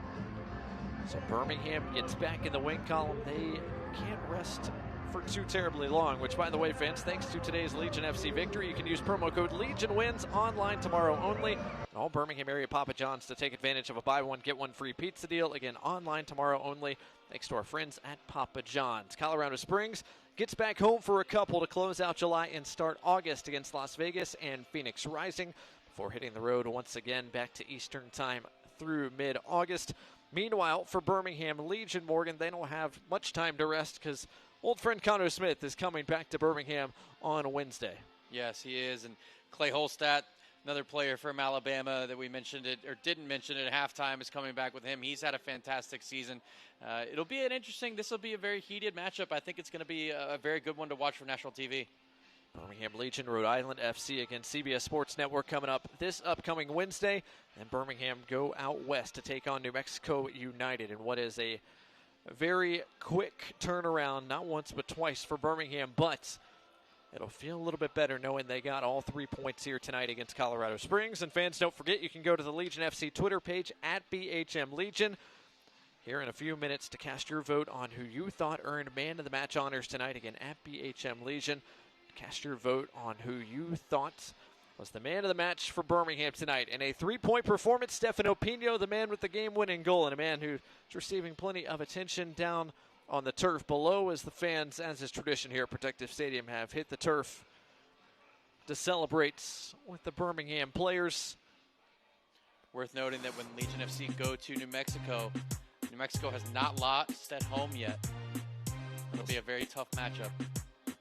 So Birmingham gets back in the win column. They can't rest for too terribly long, which, by the way, fans, thanks to today's Legion FC victory, you can use promo code LEGIONWINS online tomorrow only. And all Birmingham area Papa John's to take advantage of a buy one, get one free pizza deal. Again, online tomorrow only, thanks to our friends at Papa John's. Colorado Springs gets back home for a couple to close out July and start August against Las Vegas and Phoenix Rising before hitting the road once again back to Eastern time through mid-August. Meanwhile, for Birmingham Legion, Morgan, they don't have much time to rest because old friend Connor Smith is coming back to Birmingham on Wednesday. Yes, he is. And Clay Holstat, another player from Alabama that we mentioned it or didn't mention it at halftime, is coming back with him. He's had a fantastic season. It'll be this will be a very heated matchup. I think it's going to be a very good one to watch for national TV. Birmingham Legion, Rhode Island FC against CBS Sports Network coming up this upcoming Wednesday. And Birmingham go out west to take on New Mexico United in what is a very quick turnaround, not once but twice for Birmingham, but it'll feel a little bit better knowing they got all 3 points here tonight against Colorado Springs. And fans, don't forget, you can go to the Legion FC Twitter page at BHM Legion here in a few minutes to cast your vote on who you thought earned man of the match honors tonight. Again, at BHM Legion. Cast your vote on who you thought was the man of the match for Birmingham tonight. In a 3-point performance, Stefano Pino, the man with the game-winning goal, and a man who's receiving plenty of attention down on the turf below as the fans, as is tradition here at Protective Stadium, have hit the turf to celebrate with the Birmingham players. Worth noting that when Legion FC go to New Mexico has not lost at home yet. It'll be a very tough matchup.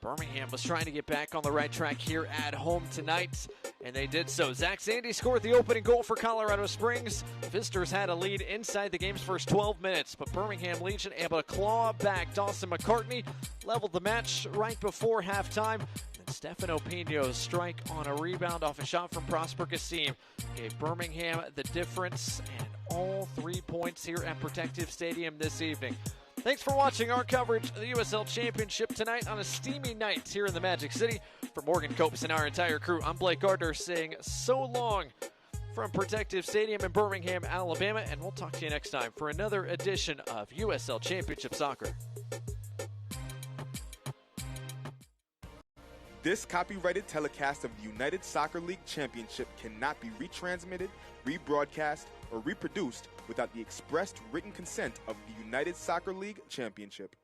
Birmingham was trying to get back on the right track here at home tonight, and they did so. Zach Zandy scored the opening goal for Colorado Springs. Visitors had a lead inside the game's first 12 minutes, but Birmingham Legion able to claw back. Dawson McCartney leveled the match right before halftime. And Stefano Pino's strike on a rebound off a shot from Prosper Kassim gave Birmingham the difference, and all 3 points here at Protective Stadium this evening. Thanks for watching our coverage of the USL Championship tonight on a steamy night here in the Magic City. For Morgan Copes and our entire crew, I'm Blake Gardner saying so long from Protective Stadium in Birmingham, Alabama, and we'll talk to you next time for another edition of USL Championship Soccer. This copyrighted telecast of the United Soccer League Championship cannot be retransmitted, rebroadcast, or reproduced without the expressed written consent of the United Soccer League Championship.